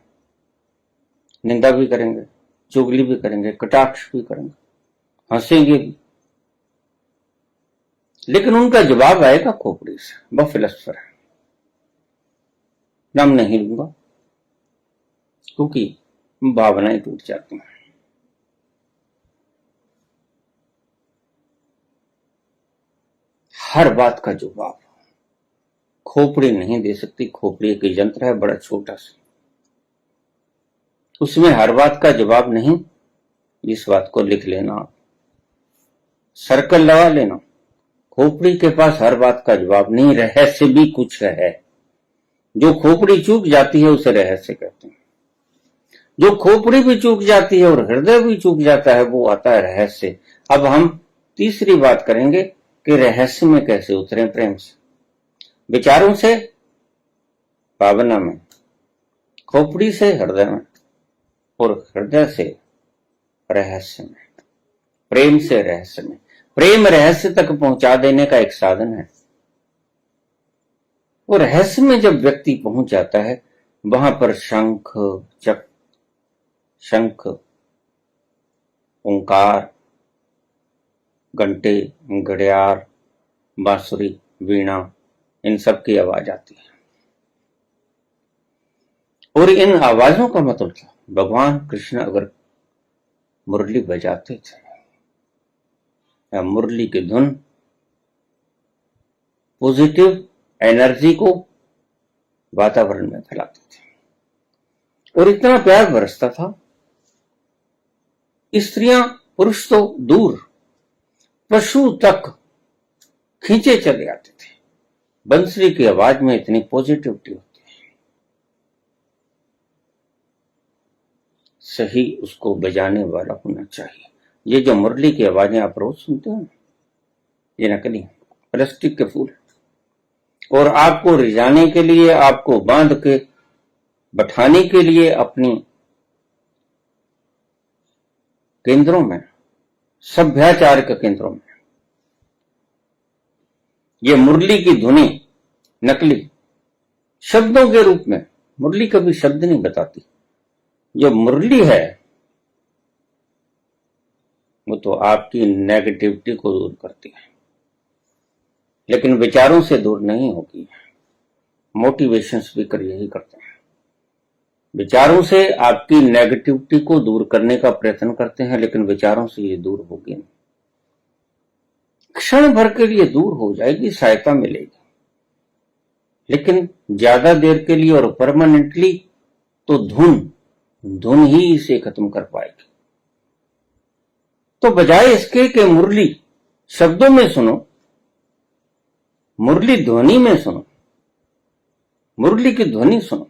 निंदा भी करेंगे, चुगली भी करेंगे, कटाक्ष भी करेंगे, हंसेंगे भी, लेकिन उनका जवाब आएगा खोपड़ी से। वह फिलोसोफर है। नाम नहीं लूंगा क्योंकि भावनाएं टूट जाती हैं। हर बात का जवाब खोपड़ी नहीं दे सकती। खोपड़ी एक यंत्र है बड़ा छोटा सा, उसमें हर बात का जवाब नहीं। इस बात को लिख लेना, सर्कल लगा लेना। खोपड़ी के पास हर बात का जवाब नहीं, रहस्य भी कुछ है। जो खोपड़ी चूक जाती है उसे रहस्य कहते हैं। जो खोपड़ी भी चूक जाती है और हृदय भी चूक जाता है वो आता है रहस्य। अब हम तीसरी बात करेंगे कि रहस्य में कैसे उतरे प्रेम से, विचारों से भावना में, खोपड़ी से हृदय में, और हृदय से रहस्य में, प्रेम से रहस्य में। प्रेम रहस्य तक पहुंचा देने का एक साधन है। वो रहस्य में जब व्यक्ति पहुंच जाता है वहां पर शंख, चक्र, शंख, ओंकार, घंटे, घड़ियाल, बांसुरी, वीणा, इन सब की आवाज आती है। और इन आवाजों का मतलब था भगवान कृष्ण अगर मुरली बजाते थे या मुरली की धुन पॉजिटिव एनर्जी को वातावरण में फैलाते थे और इतना प्यार बरसता था, स्त्रियां पुरुष तो दूर, पशु तक खींचे चले आते थे। बंसरी की आवाज में इतनी पॉजिटिविटी होती है। सही उसको बजाने वाला होना चाहिए। ये जो मुरली की आवाजें आप रोज सुनते हो, ये नकली है, प्लास्टिक के फूल। और आपको रिझाने के लिए, आपको बांध के बैठाने के लिए अपनी केंद्रों में, सभ्याचार के केंद्रों में, ये मुरली की धुनी नकली शब्दों के रूप में, मुरली कभी शब्द नहीं बताती, जो मुरली है वो तो आपकी नेगेटिविटी को दूर करती है, लेकिन विचारों से दूर नहीं होगी। मोटिवेशन स्पीकर यही करते हैं, विचारों से आपकी नेगेटिविटी को दूर करने का प्रयत्न करते हैं, लेकिन विचारों से ये दूर होगी नहीं। क्षण भर के लिए दूर हो जाएगी, सहायता मिलेगी, लेकिन ज्यादा देर के लिए और परमानेंटली तो धुन ही इसे खत्म कर पाएगी। तो बजाय इसके कि मुरली शब्दों में सुनो, मुरली ध्वनि में सुनो, मुरली की ध्वनि सुनो।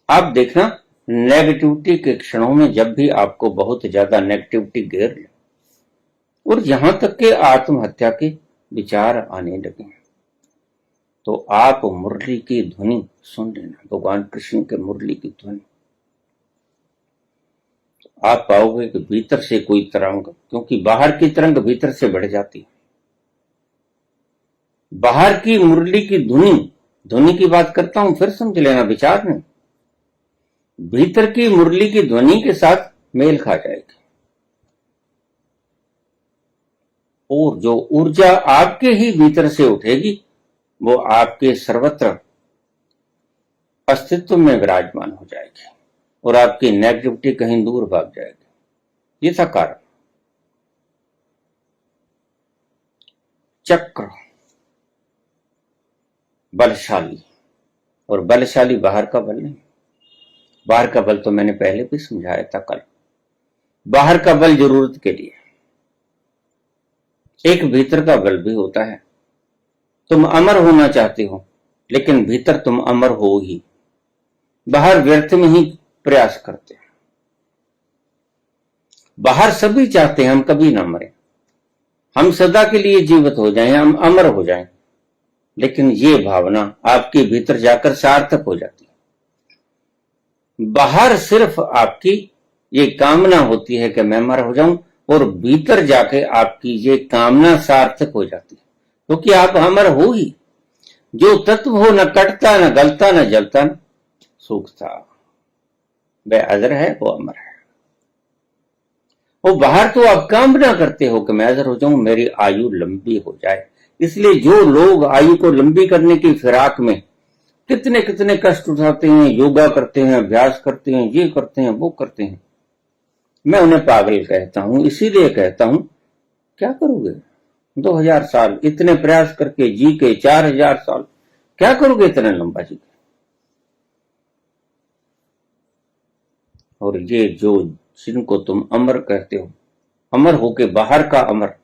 आप देखना, नेगेटिविटी के क्षणों में जब भी आपको बहुत ज्यादा नेगेटिविटी घेर ले और यहां तक के आत्महत्या के विचार आने लगे, तो आप मुरली की ध्वनि सुन लेना, भगवान कृष्ण के मुरली की ध्वनि। आप पाओगे कि भीतर से कोई तरंग, क्योंकि बाहर की तरंग भीतर से बढ़ जाती है। बाहर की मुरली की ध्वनि की बात करता हूं, फिर समझ लेना, विचार नहीं। भीतर की मुरली की ध्वनि के साथ मेल खा जाएगी और जो ऊर्जा आपके ही भीतर से उठेगी वो आपके सर्वत्र अस्तित्व में विराजमान हो जाएगी और आपकी नेगेटिविटी कहीं दूर भाग जाएगी। ये था कारण। चक्र बलशाली, और बलशाली बाहर का बल नहीं। बाहर का बल तो मैंने पहले भी समझाया था कल। बाहर का बल जरूरत के लिए, एक भीतर का बल भी होता है। तुम अमर होना चाहते हो, लेकिन भीतर तुम अमर हो ही, बाहर व्यर्थ में ही प्रयास करते हैं। बाहर सभी चाहते हैं हम कभी ना मरें, हम सदा के लिए जीवित हो जाएं, हम अमर हो जाएं, लेकिन ये भावना आपके भीतर जाकर सार्थक हो जाती है। बाहर सिर्फ आपकी ये कामना होती है कि मैं अमर हो जाऊं, और भीतर जाके आपकी ये कामना सार्थक हो जाती है, क्योंकि आप अमर हो ही। जो तत्व हो, न कटता, न गलता, न जलता, न सूखता, वह अजर है, वो अमर है। वो बाहर तो आप कामना करते हो कि मैं अजर हो जाऊं, मेरी आयु लंबी हो जाए। इसलिए जो लोग आयु को लंबी करने की फिराक में कितने कितने कष्ट उठाते हैं, योगा करते हैं, अभ्यास करते हैं, ये करते हैं, वो करते हैं, मैं उन्हें पागल कहता हूं। इसीलिए कहता हूं, क्या करोगे 2000 साल इतने प्रयास करके जी के, 4000 साल क्या करोगे इतना लंबा जी के? और ये जो जिनको तुम अमर कहते हो, अमर होके बाहर का अमर,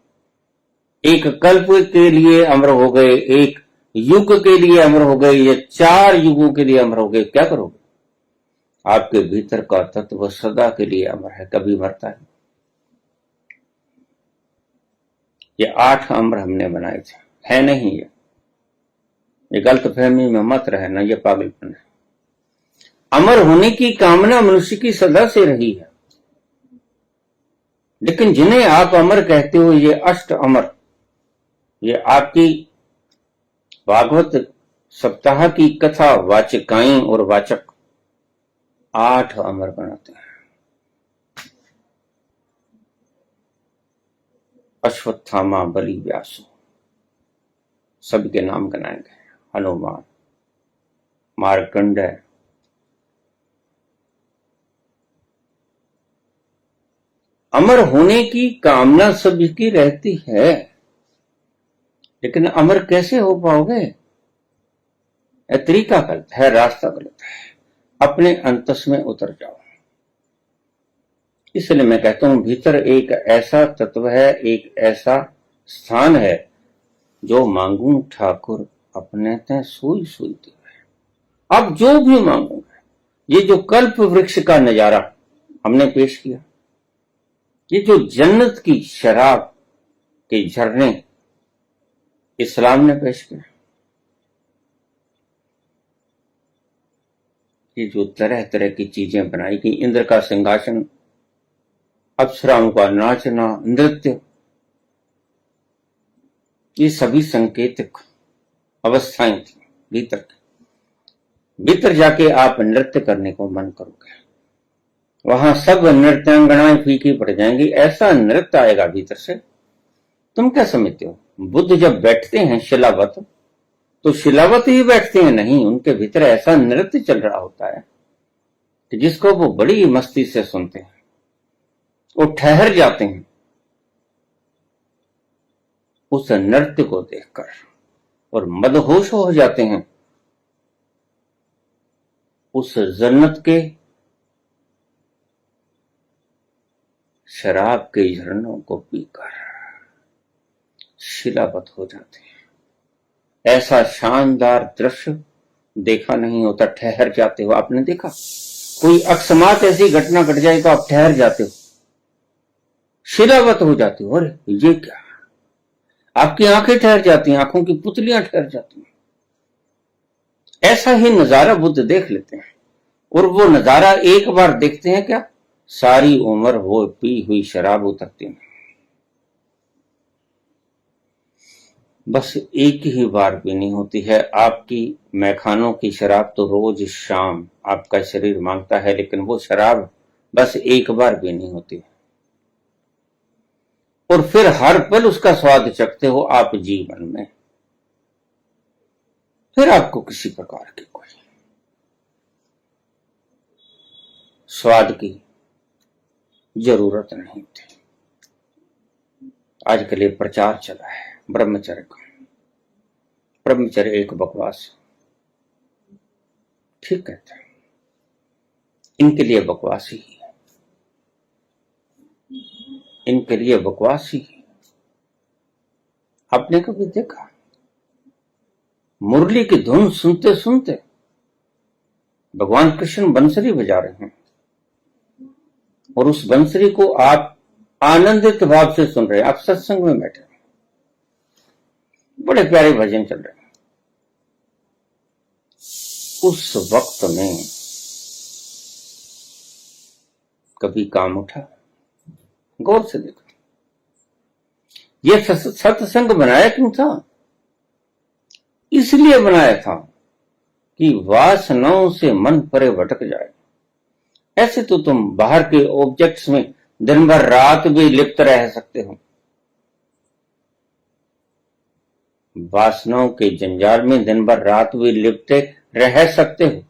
एक कल्प के लिए अमर हो गए, एक युग के लिए अमर हो गए, या 4 युगों के लिए अमर हो गए, क्या करोगे? आपके भीतर का तत्व सदा के लिए अमर है, कभी मरता है। ये 8 अमर हमने बनाए थे, है नहीं ये गलतफहमी में मत रहना, ये पागलपन है। अमर होने की कामना मनुष्य की सदा से रही है, लेकिन जिन्हें आप अमर कहते हो, ये अष्ट अमर, ये आपकी भागवत सप्ताह की कथा वाचिकाएं और वाचक 8 अमर बनाते हैं। अश्वत्थामा, बलि, व्यासु, सभी के नाम गिनाए गए। हनुमान, मार्कंडेय, अमर होने की कामना सभी की रहती है, लेकिन अमर कैसे हो पाओगे? तरीका गलत है, रास्ता गलत है। अपने अंतस में उतर जाओ। इसलिए मैं कहता हूं, भीतर एक ऐसा तत्व है, एक ऐसा स्थान है, जो मांगू ठाकुर अपने ते सोई सोई देवे। अब जो भी मांगोगे, ये जो कल्प वृक्ष का नजारा हमने पेश किया, ये जो जन्नत की शराब के झरने इस्लाम ने पेश किया, ये जो तरह तरह की चीजें बनाई गई, इंद्र का सिंहासन, अप्सराओं का नाचना, नृत्य, ये सभी संकेतिक अवस्थाएं थी भीतर की। भीतर जाके आप नृत्य करने को मन करोगे, वहां सब नृत्यांगनाएं फीकी पड़ जाएंगी, ऐसा नृत्य आएगा भीतर से। तुम क्या समझते हो, बुद्ध जब बैठते हैं शिलावत, तो शिलावत ही बैठते हैं? नहीं, उनके भीतर ऐसा नृत्य चल रहा होता है कि जिसको वो बड़ी मस्ती से सुनते हैं, वो ठहर जाते हैं उस नृत्य को देखकर और मदहोश हो जाते हैं उस जन्नत के शराब के झरनों को पीकर शिलावत हो जाते हैं। ऐसा शानदार दृश्य देखा नहीं होता, ठहर जाते हो। आपने देखा कोई अकस्मात ऐसी घटना घट जाए तो आप ठहर जाते हो, शिलावत हो जाते हो। अरे ये क्या, आपकी आंखें ठहर जाती हैं, आंखों की पुतलियां ठहर जाती हैं। ऐसा ही नजारा बुद्ध देख लेते हैं, और वो नजारा एक बार देखते हैं क्या, सारी उम्र वो पी हुई शराब उतरती नहीं। बस एक ही बार पीनी होती है। आपकी मैखानों की शराब तो रोज शाम आपका शरीर मांगता है, लेकिन वो शराब बस एक बार पीनी होती है, और फिर हर पल उसका स्वाद चखते हो आप जीवन में। फिर आपको किसी प्रकार की कोई स्वाद की जरूरत नहीं थी। आजकल ये प्रचार चला है ब्रह्मचर्य का। ब्रह्मचर्य एक बकवास, ठीक कहते हैं, इनके लिए बकवास ही है, इनके लिए बकवास ही है। आपने कभी देखा मुरली की धुन सुनते सुनते भगवान कृष्ण बंसरी बजा रहे हैं, और उस बंसरी को आप आनंदित भाव से सुन रहे हैं। आप सत्संग में बैठे, बड़े प्यारे भजन चल रहे हैं, उस वक्त में कभी काम उठा? गौर से देखो, यह सत्संग बनाया क्यों था? इसलिए बनाया था कि वासनाओं से मन परे भटक जाए। ऐसे तो तुम बाहर के ऑब्जेक्ट्स में दिन भर रात भी लिप्त रह सकते हो, वासनाओं के जंजाल में दिन भर रात भी लिप्त रह सकते हो।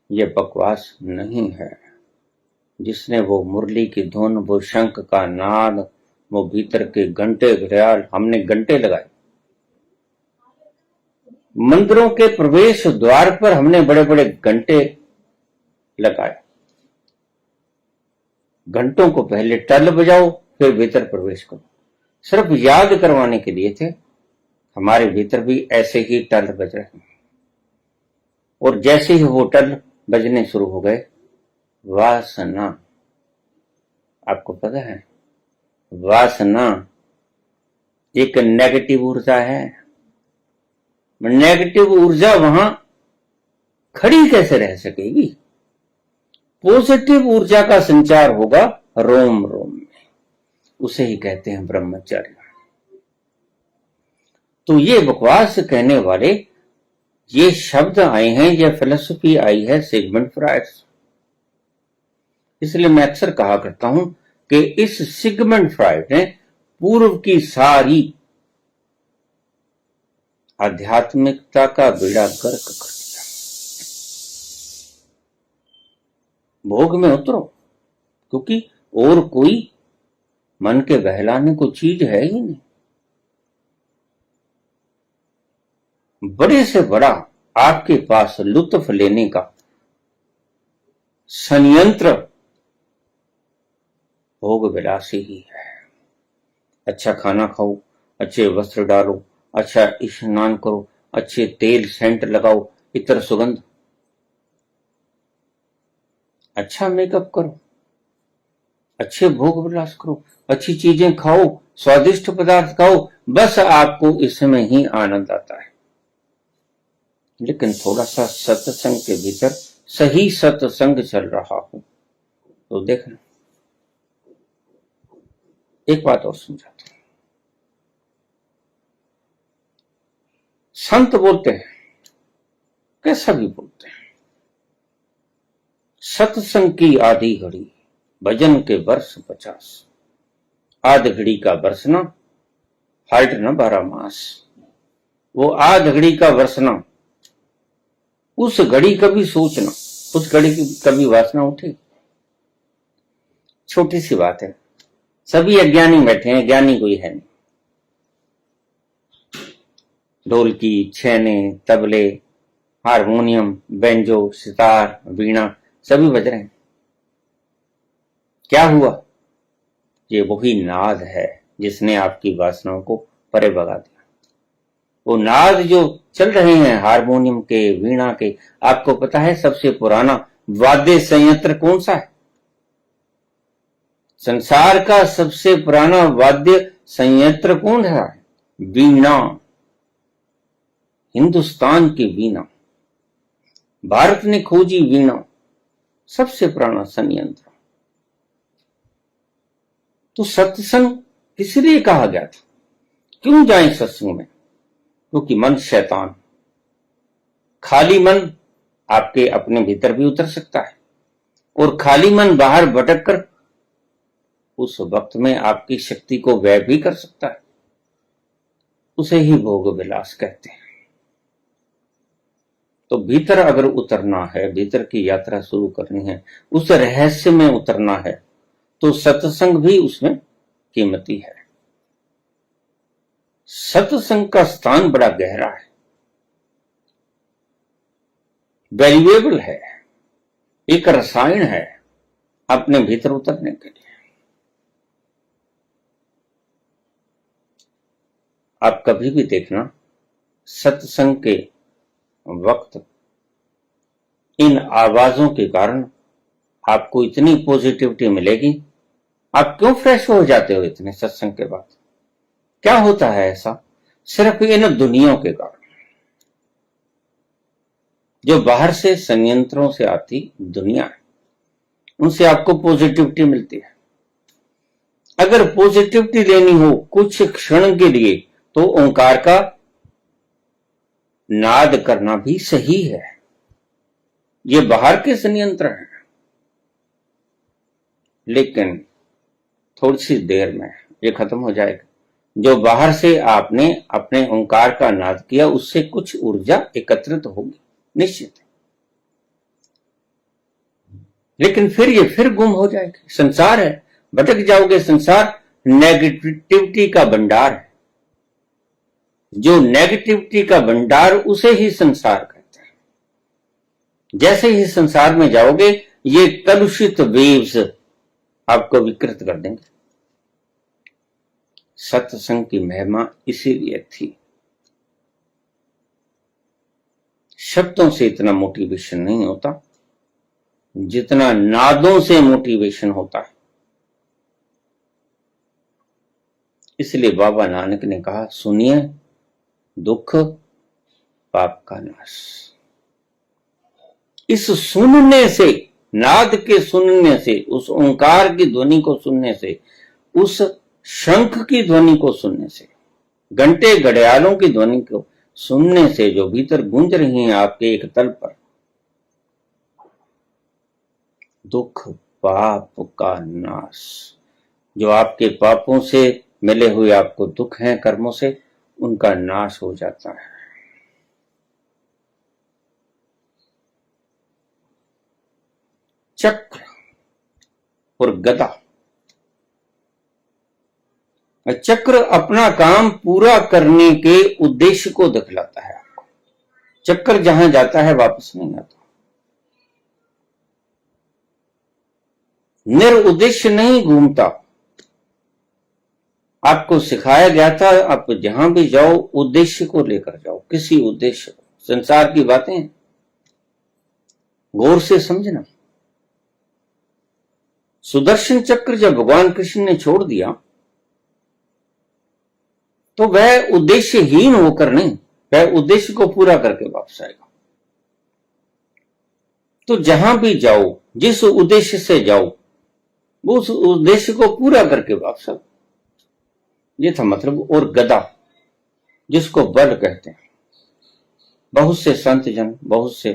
यह बकवास नहीं है। जिसने वो मुरली की धुन, वो शंख का नाद, वो भीतर के घंटे घड़ियाल, हमने घंटे लगाए मंदिरों के प्रवेश द्वार पर, हमने बड़े बड़े घंटे लगाए। घंटों को पहले टल बजाओ, फिर भीतर प्रवेश करो, सिर्फ याद करवाने के लिए थे। हमारे भीतर भी ऐसे ही टल बज रहे हैं, और जैसे ही वो टल बजने शुरू हो गए, वासना, आपको पता है वासना एक नेगेटिव ऊर्जा है। नेगेटिव ऊर्जा वहां खड़ी कैसे रह सकेगी? पॉजिटिव ऊर्जा का संचार होगा रोम रोम में, उसे ही कहते हैं ब्रह्मचर्य। तो ये बकवास कहने वाले ये शब्द आए हैं, ये फिलॉसफी आई है सिगमंड फ्रायड से। इसलिए मैं अक्सर कहा करता हूं कि इस सिगमंड फ्रायड ने पूर्व की सारी आध्यात्मिकता का बेड़ा गर्क कर दिया। भोग में उतरो, क्योंकि और कोई मन के बहलाने को चीज है ही नहीं। बड़े से बड़ा आपके पास लुत्फ लेने का संयंत्र भोग विलासी ही है। अच्छा खाना खाओ, अच्छे वस्त्र डालो, अच्छा स्नान करो, अच्छे तेल सेंट लगाओ, इतर सुगंध, अच्छा मेकअप करो, अच्छे भोग विलास करो, अच्छी चीजें खाओ, स्वादिष्ट पदार्थ खाओ, बस आपको इसमें ही आनंद आता है। लेकिन थोड़ा सा सत्संग के भीतर सही सत्संग चल रहा हो तो देखना। एक बात और समझाता हूं। संत बोलते हैं, कैसा भी बोलते हैं, सत्संग की आधी घड़ी भजन के वर्ष 50, आध घड़ी का बरसना हाल्ट न 12 मास। वो आध घड़ी का बरसना, उस घड़ी कभी सोचना, उस घड़ी की कभी वासना उठे। छोटी सी बात है, सभी अज्ञानी बैठे हैं, ज्ञानी कोई है नहीं। ढोलकी, छेने, तबले, हारमोनियम, बेंजो, सितार, वीणा सभी बज रहे हैं। क्या हुआ? ये वही नाद है जिसने आपकी वासनाओं को परे भगा दिया। वो नाद जो चल रहे हैं हारमोनियम के, वीणा के, आपको पता है सबसे पुराना वाद्य संयंत्र कौन सा है? संसार का सबसे पुराना वाद्य संयंत्र कौन है? वीणा। हिंदुस्तान की वीणा, भारत ने खोजी वीणा, सबसे पुराना संयंत्र। तो सत्संग किस लिए कहा गया था? क्यों जाएं सत्संग में? क्योंकि मन शैतान, खाली मन आपके अपने भीतर भी उतर सकता है और खाली मन बाहर भटक कर उस वक्त में आपकी शक्ति को व्यय भी कर सकता है। उसे ही भोग विलास कहते हैं। तो भीतर अगर उतरना है, भीतर की यात्रा शुरू करनी है, उस रहस्य में उतरना है, तो सत्संग भी उसमें कीमती है। सत्संग का स्थान बड़ा गहरा है, वैल्यूएबल है, एक रसायन है अपने भीतर उतरने के लिए। आप कभी भी देखना, सत्संग के वक्त इन आवाजों के कारण आपको इतनी पॉजिटिविटी मिलेगी। आप क्यों फ्रेश हो जाते हो इतने सत्संग के बाद? क्या होता है ऐसा? सिर्फ इन दुनियाओं के कारण, जो बाहर से संयंत्रों से आती दुनिया है, उनसे आपको पॉजिटिविटी मिलती है। अगर पॉजिटिविटी लेनी हो कुछ क्षण के लिए, तो ओंकार का नाद करना भी सही है। ये बाहर के संयंत्र हैं, लेकिन थोड़ी सी देर में ये खत्म हो जाएगा। जो बाहर से आपने अपने ओंकार का नाद किया, उससे कुछ ऊर्जा एकत्रित होगी, निश्चित है, लेकिन फिर ये फिर गुम हो जाएगी। संसार है, भटक जाओगे। संसार नेगेटिविटी का भंडार है। जो नेगेटिविटी का भंडार, उसे ही संसार कहते हैं। जैसे ही संसार में जाओगे, ये कलुषित वेव्स आपको विकृत कर देंगे। सत्संग की महिमा इसीलिए थी। शब्दों से इतना मोटिवेशन नहीं होता जितना नादों से मोटिवेशन होता है। इसलिए बाबा नानक ने कहा, सुनिए दुख पाप का नाश। इस सुनने से, नाद के सुनने से, उस ओंकार की ध्वनि को सुनने से, उस शंख की ध्वनि को सुनने से, घंटे घड़ियालों की ध्वनि को सुनने से, जो भीतर गूंज रही हैं आपके एक तल पर, दुख पाप का नाश, जो आपके पापों से मिले हुए आपको दुख हैं कर्मों से, उनका नाश हो जाता है। चक्र और गदा, चक्र अपना काम पूरा करने के उद्देश्य को दिखलाता है आपको। चक्कर जहां जाता है वापस नहीं आता। निरुद्देश्य नहीं घूमता। आपको सिखाया गया था, आप जहां भी जाओ उद्देश्य को लेकर जाओ, किसी उद्देश्य को। संसार की बातें गौर से समझना। सुदर्शन चक्र जब भगवान कृष्ण ने छोड़ दिया, तो वह उद्देश्यहीन होकर नहीं, वह उद्देश्य को पूरा करके वापस आएगा। तो जहां भी जाओ, जिस उद्देश्य से जाओ, वो उस उद्देश्य को पूरा करके वापस आओ। ये था मतलब। और गदा, जिसको बल कहते हैं, बहुत से संत जन, बहुत से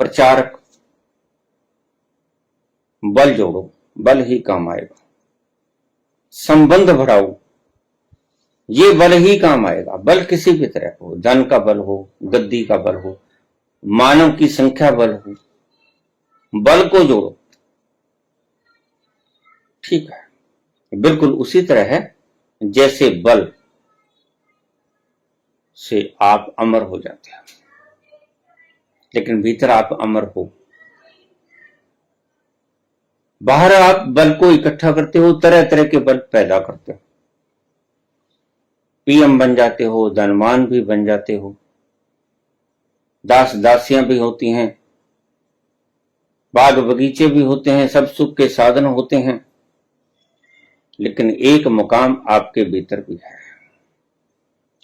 प्रचारक, बल जोड़ो, बल ही काम आएगा। संबंध बढ़ाओ, ये बल ही काम आएगा। बल किसी भी तरह हो, धन का बल हो, गद्दी का बल हो, मानव की संख्या बल हो, बल को जोड़ो। ठीक है, बिल्कुल उसी तरह है जैसे बल से आप अमर हो जाते हैं, लेकिन भीतर आप अमर हो। बाहर आप बल को इकट्ठा करते हो, तरह तरह के बल पैदा करते हो, पीएम बन जाते हो, धनवान भी बन जाते हो, दास दासियां भी होती हैं, बाग बगीचे भी होते हैं, सब सुख के साधन होते हैं, लेकिन एक मुकाम आपके भीतर भी है,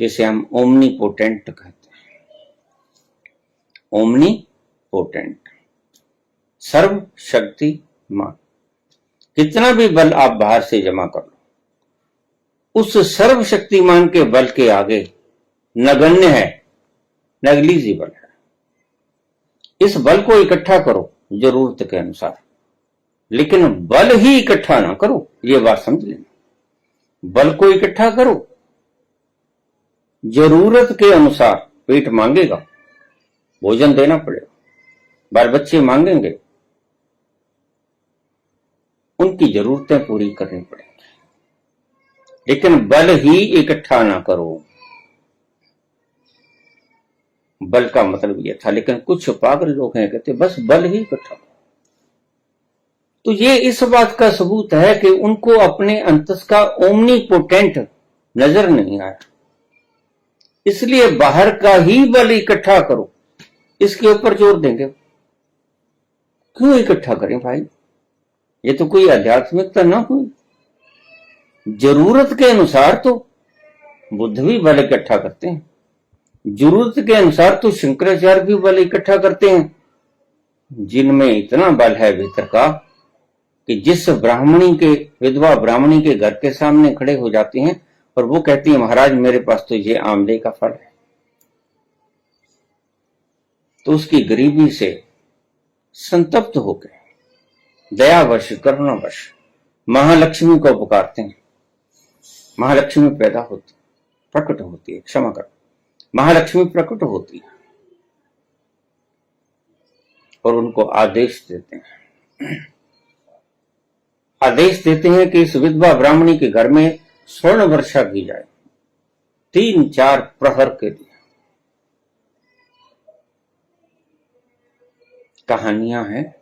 जिसे हम ओमनीपोटेंट कहते हैं। ओमनीपोटेंट, सर्वशक्तिमान। कितना भी बल आप बाहर से जमा कर लो, उस सर्वशक्तिमान के बल के आगे नगण्य है, नेग्लिजिबल है। इस बल को इकट्ठा करो जरूरत के अनुसार, लेकिन बल ही इकट्ठा ना करो, ये बात समझ लेना। बल को इकट्ठा करो जरूरत के अनुसार। पेट मांगेगा, भोजन देना पड़ेगा, बाल बच्चे मांगेंगे, उनकी जरूरतें पूरी करनी पड़ेंगी, लेकिन बल ही इकट्ठा ना करो। बल का मतलब यह था, लेकिन कुछ पागल लोग हैं कहते बस बल ही इकट्ठा करो। तो ये इस बात का सबूत है कि उनको अपने अंतस का ओमनीपोटेंट नजर नहीं आया, इसलिए बाहर का ही बल इकट्ठा करो, इसके ऊपर जोर देंगे। क्यों इकट्ठा करें भाई? ये तो कोई आध्यात्मिकता ना हुई। जरूरत के अनुसार तो बुद्ध भी बल इकट्ठा करते हैं, जरूरत के अनुसार तो शंकराचार्य भी बल इकट्ठा करते हैं, जिनमें इतना बल है भीतर का कि जिस ब्राह्मणी के, विधवा ब्राह्मणी के घर के सामने खड़े हो जाते हैं और वो कहती है महाराज मेरे पास तो ये आमले का फल है, तो उसकी गरीबी से संतप्त होकर दयावश, करुणावश महालक्ष्मी को पुकारते हैं। महालक्ष्मी पैदा होती, प्रकट होती है, क्षमा कर, महालक्ष्मी प्रकट होती है और उनको आदेश देते हैं, आदेश देते हैं कि इस विधवा ब्राह्मणी के घर में स्वर्ण वर्षा की जाए 3-4 प्रहर के लिए। कहानियां हैं,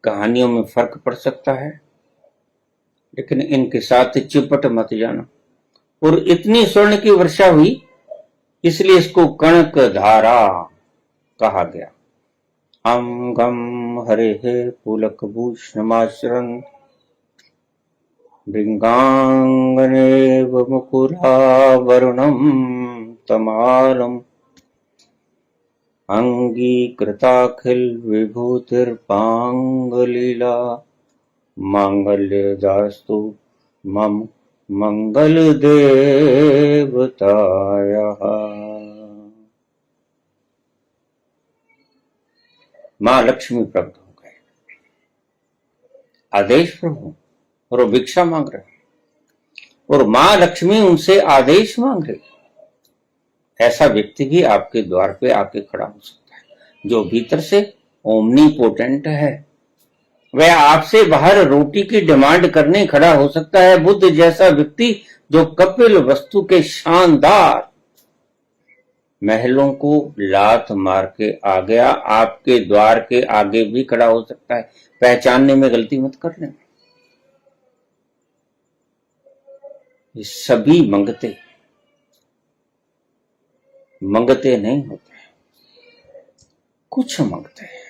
कहानियों में फर्क पड़ सकता है, लेकिन इनके साथ चिपट मत जाना। और इतनी स्वर्ण की वर्षा हुई, इसलिए इसको कणक धारा कहा गया। अम गम हरे पुलक भूषणमाश्रन भृंगांगनेव मुकुरावरुणम तमालम अंगीकृताखिल विभूतिर्पांगलीला मांगल्यदास्तु मम मंगल देवताया। मां लक्ष्मी प्रकट हो गए, आदेश प्रभु, और वो भिक्षा मांग रहे, और मां लक्ष्मी उनसे आदेश मांग रही। ऐसा व्यक्ति भी आपके द्वार पे आके खड़ा हो सकता है, जो भीतर से ओमनीपोटेंट है। वह आपसे बाहर रोटी की डिमांड करने खड़ा हो सकता है। बुद्ध जैसा व्यक्ति जो कपिल वस्तु के शानदार महलों को लात मार के आ गया, आपके द्वार के आगे भी खड़ा हो सकता है। पहचानने में गलती मत कर लेना। ये सभी मंगते नहीं होते, कुछ मंगते हैं।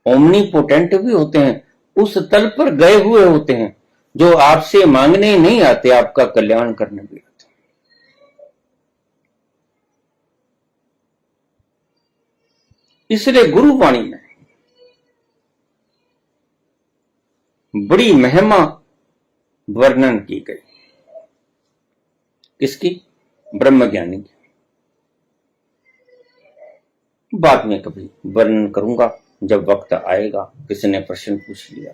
ओमनीपोटेंट भी होते हैं, उस तल पर गए हुए होते हैं, जो आपसे मांगने नहीं आते, आपका कल्याण करने भी आते। इसलिए गुरुवाणी में बड़ी महिमा वर्णन की गई। किसकी? ब्रह्मज्ञानी की। बाद में कभी वर्णन करूंगा जब वक्त आएगा, किसी ने प्रश्न पूछ लिया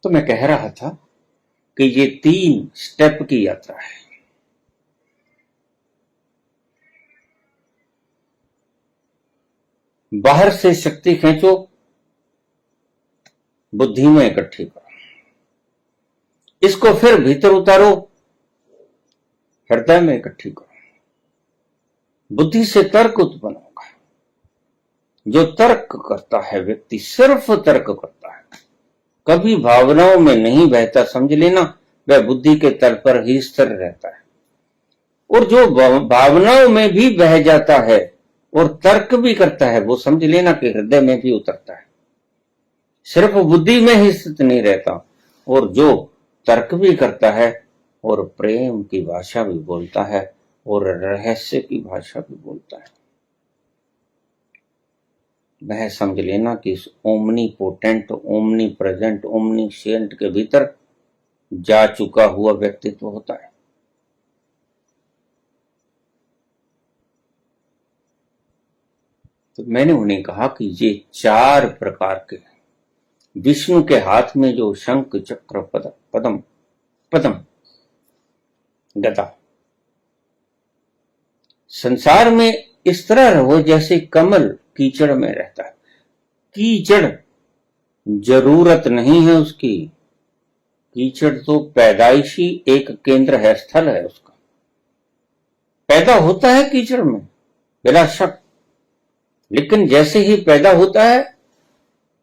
तो मैं कह रहा था कि ये 3 स्टेप की यात्रा है। बाहर से शक्ति खींचो, बुद्धि में इकट्ठी करो, इसको फिर भीतर उतारो, हृदय में इकट्ठी करो। बुद्धि से तर्क उत्पन्न होगा। जो तर्क करता है व्यक्ति सिर्फ तर्क करता है, कभी भावनाओं में नहीं बहता, समझ लेना वह बुद्धि के तल पर ही स्थिर रहता है। और जो भावनाओं में भी बह जाता है और तर्क भी करता है, वो समझ लेना कि हृदय में भी उतरता है, सिर्फ बुद्धि में ही स्थित नहीं रहता। और जो तर्क भी करता है और प्रेम की भाषा भी बोलता है और रहस्य की भाषा भी बोलता है, वह समझ लेना कि इस ओमनी पोटेंट, ओमनी प्रेजेंट, ओमनीशिएंट के भीतर जा चुका हुआ व्यक्तित्व होता है। तो मैंने उन्हें कहा कि ये 4 प्रकार के विष्णु के हाथ में जो शंख, चक्र, पदम, गदा, संसार में इस तरह रहो जैसे कमल कीचड़ में रहता है। कीचड़ जरूरत नहीं है उसकी, कीचड़ तो पैदाइशी एक केंद्र है, स्थल है उसका, पैदा होता है कीचड़ में बिला शक, लेकिन जैसे ही पैदा होता है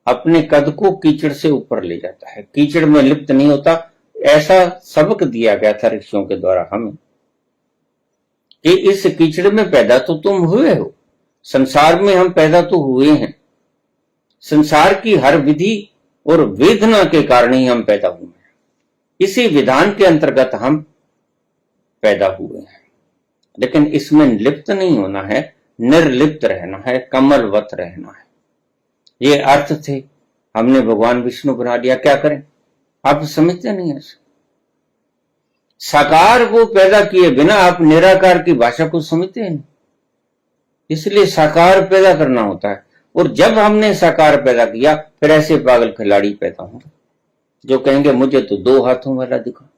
अपने कद को कीचड़ से ऊपर ले जाता है, कीचड़ में लिप्त नहीं होता। ऐसा सबक दिया गया था ऋषियों के द्वारा हमें कि इस कीचड़ में पैदा तो तुम हुए हो, संसार में हम पैदा तो हुए हैं, संसार की हर विधि और वेदना के कारण ही हम पैदा हुए हैं, इसी विधान के अंतर्गत हम पैदा हुए हैं। लेकिन इसमें लिप्त नहीं होना है, निर्लिप्त रहना है, कमलवत रहना है। ये अर्थ थे, हमने भगवान विष्णु बना लिया, क्या करें? आप समझते नहीं है। साकार को पैदा किए बिना आप निराकार की भाषा को समझते हैं, इसलिए साकार पैदा करना होता है। और जब हमने साकार पैदा किया, फिर ऐसे पागल खिलाड़ी पैदा होंगे जो कहेंगे मुझे तो 2 हाथों वाला दिखा,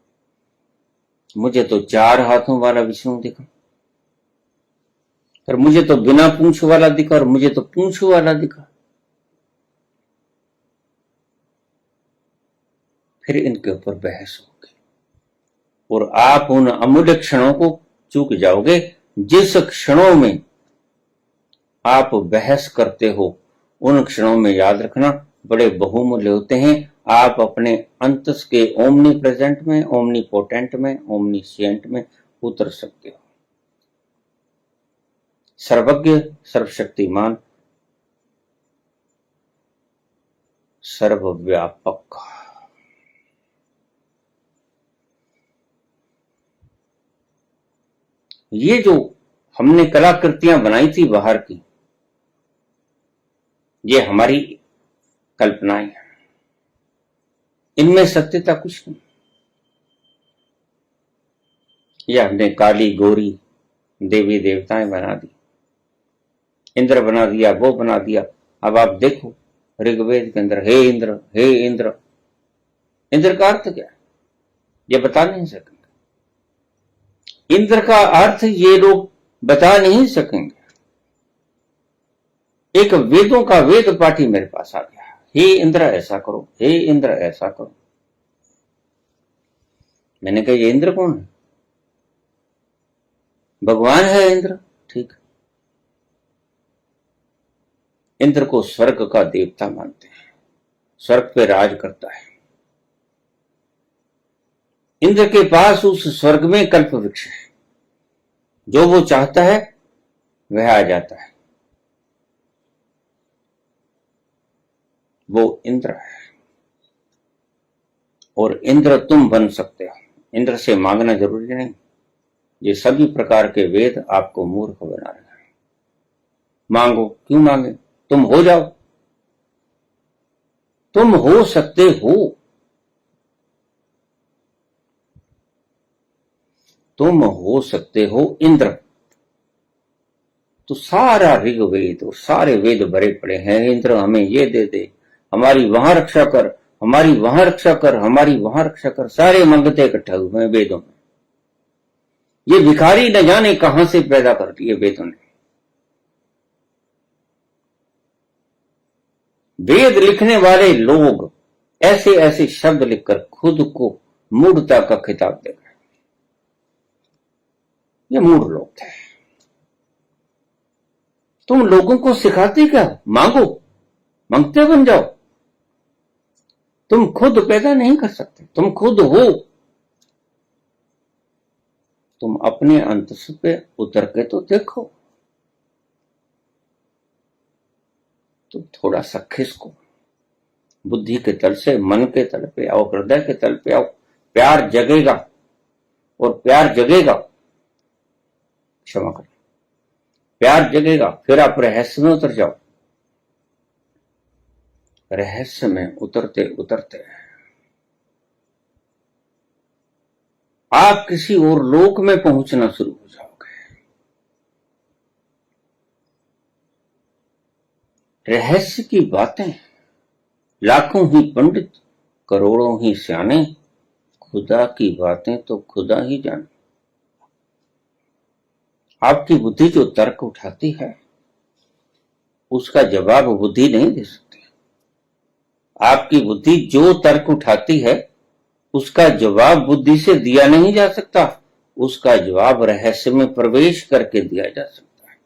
मुझे तो 4 हाथों वाला विष्णु दिखा, फिर मुझे तो बिना पूंछ वाला दिखा और मुझे तो पूंछ वाला दिखा। फिर इनके ऊपर बहस होगी और आप उन अमूल्य क्षणों को चूक जाओगे जिस क्षणों में आप बहस करते हो। उन क्षणों में याद रखना बड़े बहुमूल्य होते हैं। आप अपने अंतस के ओमनी प्रेजेंट में, ओमनी पोटेंट में, ओमनीशिएंट में उतर सकते हो। सर्वज्ञ, सर्वशक्तिमान, सर्वव्यापक। ये जो हमने कलाकृतियां बनाई थी बाहर की, ये हमारी कल्पनाएं हैं, इनमें सत्यता कुछ नहीं। ये हमने काली गोरी देवी देवताएं बना दी, इंद्र बना दिया, वो बना दिया। अब आप देखो ऋग्वेद के अंदर हे इंद्र, हे इंद्र, इंद्र का अर्थ क्या है ये बता नहीं सकेंगे। इंद्र का अर्थ ये लोग बता नहीं सकेंगे। एक वेदों का वेद पाठी मेरे पास आ गया, हे इंद्र ऐसा करो, हे इंद्र ऐसा करो। मैंने कहा ये इंद्र कौन है? भगवान है इंद्र, ठीक। इंद्र को स्वर्ग का देवता मानते हैं, स्वर्ग पे राज करता है। इंद्र के पास उस स्वर्ग में कल्प वृक्ष है, जो वो चाहता है वह आ जाता है। वो इंद्र है और इंद्र तुम बन सकते हो। इंद्र से मांगना जरूरी नहीं। ये सभी प्रकार के वेद आपको मूर्ख बना रहे हैं। मांगो, क्यों मांगे? तुम हो जाओ, तुम हो सकते हो, तुम हो सकते हो इंद्र। तो सारा ऋग्वेद और सारे वेद भरे पड़े हैं, इंद्र हमें ये दे दे, हमारी वहां रक्षा कर, हमारी वहां रक्षा कर, हमारी वहां रक्षा कर, सारे मंगते इकट्ठे हुए हैं वेदों में। ये भिखारी न जाने कहां से पैदा कर दिए वेदों ने। वेद लिखने वाले लोग ऐसे ऐसे शब्द लिखकर खुद को मूढ़ता का खिताब दे गए। ये मूढ़ लोग थे। तुम लोगों को सिखाते क्या? मांगो, मांगते बन जाओ। तुम खुद पैदा नहीं कर सकते, तुम खुद हो। तुम अपने अंतस पे उतर के तो देखो। तुम थोड़ा सा खिसको, बुद्धि के तल से मन के तल पे आओ, हृदय के तल पे आओ। प्यार जगेगा, और प्यार जगेगा, क्षमा करें, प्यार जगेगा, फिर आप रहस्य में उतर जाओ। रहस्य में उतरते उतरते आप किसी और लोक में पहुंचना शुरू हो जाओगे। रहस्य की बातें, लाखों ही पंडित, करोड़ों ही सियाने, खुदा की बातें तो खुदा ही जाने। आपकी बुद्धि जो तर्क उठाती है, उसका जवाब बुद्धि नहीं दे सकती। आपकी बुद्धि जो तर्क उठाती है, उसका जवाब बुद्धि से दिया नहीं जा सकता, उसका जवाब रहस्य में प्रवेश करके दिया जा सकता है।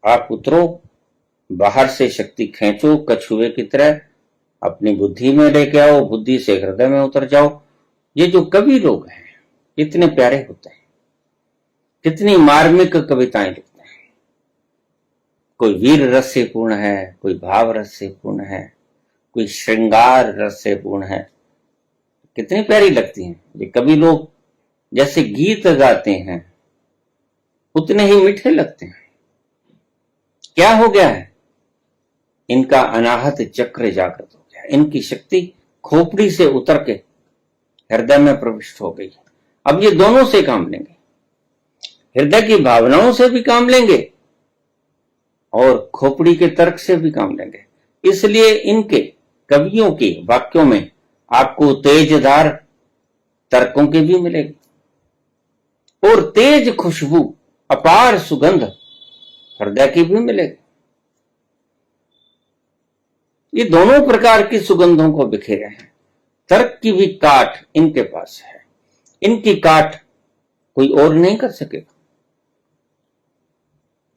आप उतरो, बाहर से शक्ति खींचो, कछुए की तरह अपनी बुद्धि में लेके आओ, बुद्धि से हृदय में उतर जाओ। ये जो कवि लोग हैं कितने प्यारे होते हैं, कितनी मार्मिक कविताएं लिखते हैं। कोई वीर रस से पूर्ण है, कोई भाव रस से पूर्ण है, कोई श्रृंगार रस से पूर्ण है। कितनी प्यारी लगती हैं ये कवि लोग। जैसे गीत गाते हैं उतने ही मीठे लगते हैं। क्या हो गया है? इनका अनाहत चक्र जागृत हो गया, इनकी शक्ति खोपड़ी से उतर के हृदय में प्रविष्ट हो गई। अब ये दोनों से काम लेंगे, हृदय की भावनाओं से भी काम लेंगे और खोपड़ी के तर्क से भी काम लेंगे। इसलिए इनके कवियों के वाक्यों में आपको तेजधार तर्कों के भी मिलेगी और तेज खुशबू, अपार सुगंध हृदय की भी मिलेगी। ये दोनों प्रकार की सुगंधों को बिखेरे हैं। तर्क की भी काट इनके पास है, इनकी काट कोई और नहीं कर सकेगा,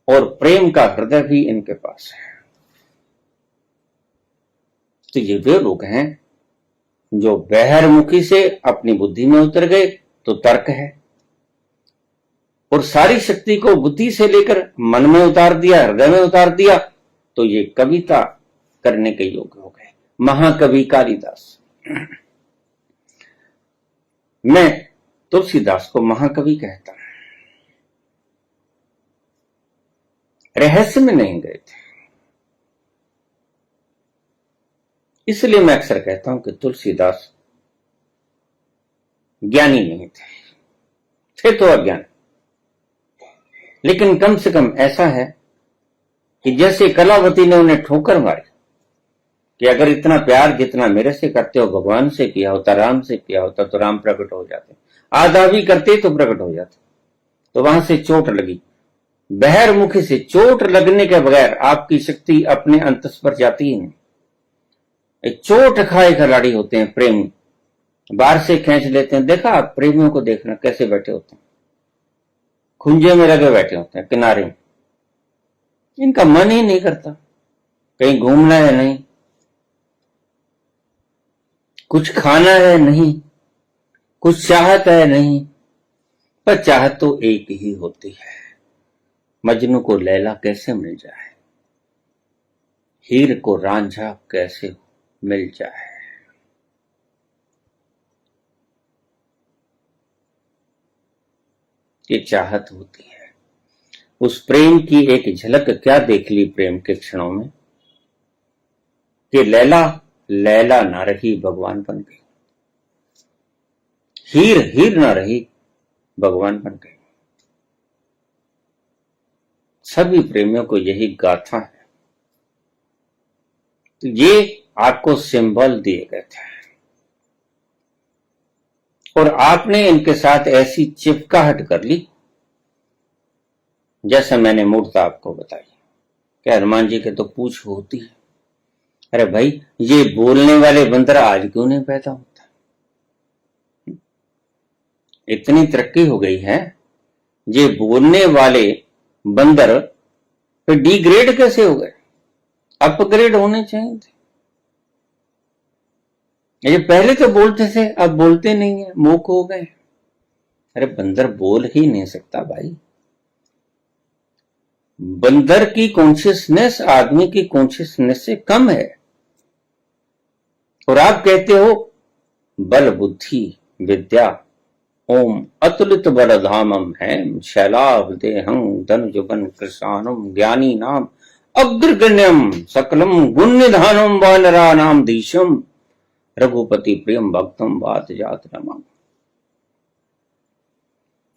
और प्रेम का हृदय भी इनके पास है। तो ये वे लोग हैं जो बहिर्मुखी से अपनी बुद्धि में उतर गए, तो तर्क है, और सारी शक्ति को बुद्धि से लेकर मन में उतार दिया, हृदय में उतार दिया, तो ये कविता करने के योग्य हो गए। महाकवि कालिदास। मैं तुलसीदास को महाकवि कहता हूं। रहस्य में नहीं गए थे, इसलिए मैं अक्सर कहता हूं कि तुलसीदास ज्ञानी नहीं थे तो अज्ञानी। लेकिन कम से कम ऐसा है कि जैसे कलावती ने उन्हें ठोकर मारी कि अगर इतना प्यार जितना मेरे से करते हो भगवान से किया होता, राम से किया होता, तो राम प्रकट हो जाते, आधा भी करते तो प्रकट हो जाते। तो वहां से चोट लगी। बहिर्मुखी से चोट लगने के बगैर आपकी शक्ति अपने अंतस पर जाती ही नहीं। एक चोट खाए खिलाड़ी होते हैं प्रेमी, बाहर से खींच लेते हैं। देखा आप प्रेमियों को देखना कैसे बैठे होते हैं, खुंजे में लगे बैठे होते हैं किनारे में। इनका मन ही नहीं करता कहीं घूमना है, नहीं कुछ खाना है, नहीं कुछ चाहत है, नहीं। पर चाहत तो एक ही होती है, मजनू को लैला कैसे मिल जाए, हीर को रांझा कैसे मिल जाए। की चाहत होती है। उस प्रेम की एक झलक क्या देख ली प्रेम के क्षणों में कि लैला लैला ना रही भगवान बन गई, हीर हीर ना रही भगवान बन गई। सभी प्रेमियों को यही गाथा है। तो ये आपको सिंबल दिए गए थे और आपने इनके साथ ऐसी चिपकाहट कर ली जैसे मैंने मूर्ता आपको बताई कि हनुमान जी के तो पूछ होती है। अरे भाई, ये बोलने वाले बंदर आज क्यों नहीं पैदा होता? इतनी तरक्की हो गई है, ये बोलने वाले बंदर फिर डिग्रेड कैसे हो गए? अपग्रेड होने चाहिए थे। ये पहले तो बोलते थे, अब बोलते नहीं है, मूक हो गए। अरे बंदर बोल ही नहीं सकता भाई। बंदर की कॉन्शियसनेस आदमी की कॉन्शियसनेस से कम है। और आप कहते हो बल बुद्धि विद्या ओम अतुलित बलधामम है शैलाभ देहं धनुजुबन कृषाणम ज्ञानी नाम अग्रगण्यम सकलम गुण निधानम वानरा नाम दीशम रघुपति प्रियम भक्तम बात जात नमः।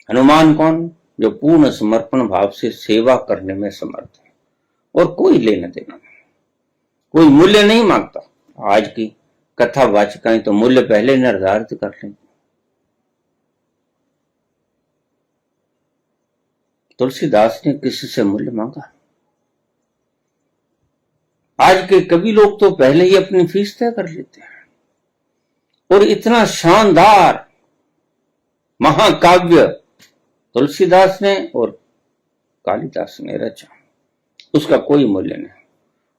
हनुमान कौन? जो पूर्ण समर्पण भाव से सेवा करने में समर्थ है और कोई लेना देना नहीं, कोई मूल्य नहीं मांगता। आज की कथा वाचिकाएं तो मूल्य पहले निर्धारित कर लें। तुलसीदास ने किसी से मूल्य मांगा? आज के कवि लोग तो पहले ही अपनी फीस तय कर लेते हैं और इतना शानदार महाकाव्य तुलसीदास ने और कालिदास ने रचा, उसका कोई मूल्य नहीं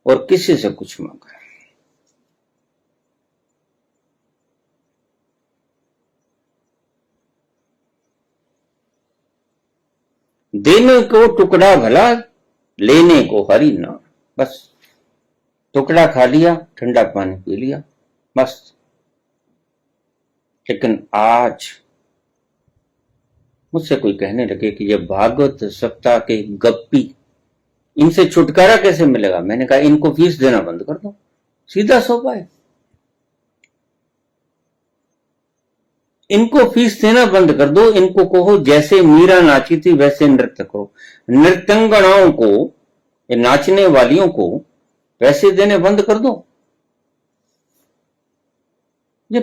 और किसी से कुछ मांगा। देने को टुकड़ा भला, लेने को हरि नाम। बस टुकड़ा खा लिया, ठंडा पानी पी लिया, बस। लेकिन आज मुझसे कोई कहने लगे कि ये भागवत सप्ताह के गप्पी, इनसे छुटकारा कैसे मिलेगा? मैंने कहा इनको फीस देना बंद कर दो, सीधा सोपा है। इनको फीस देना बंद कर दो। इनको कहो जैसे मीरा नाची थी वैसे नृत्य करो। नृत्यंगनाओं को, नाचने वालियों को पैसे देने बंद कर दो। ये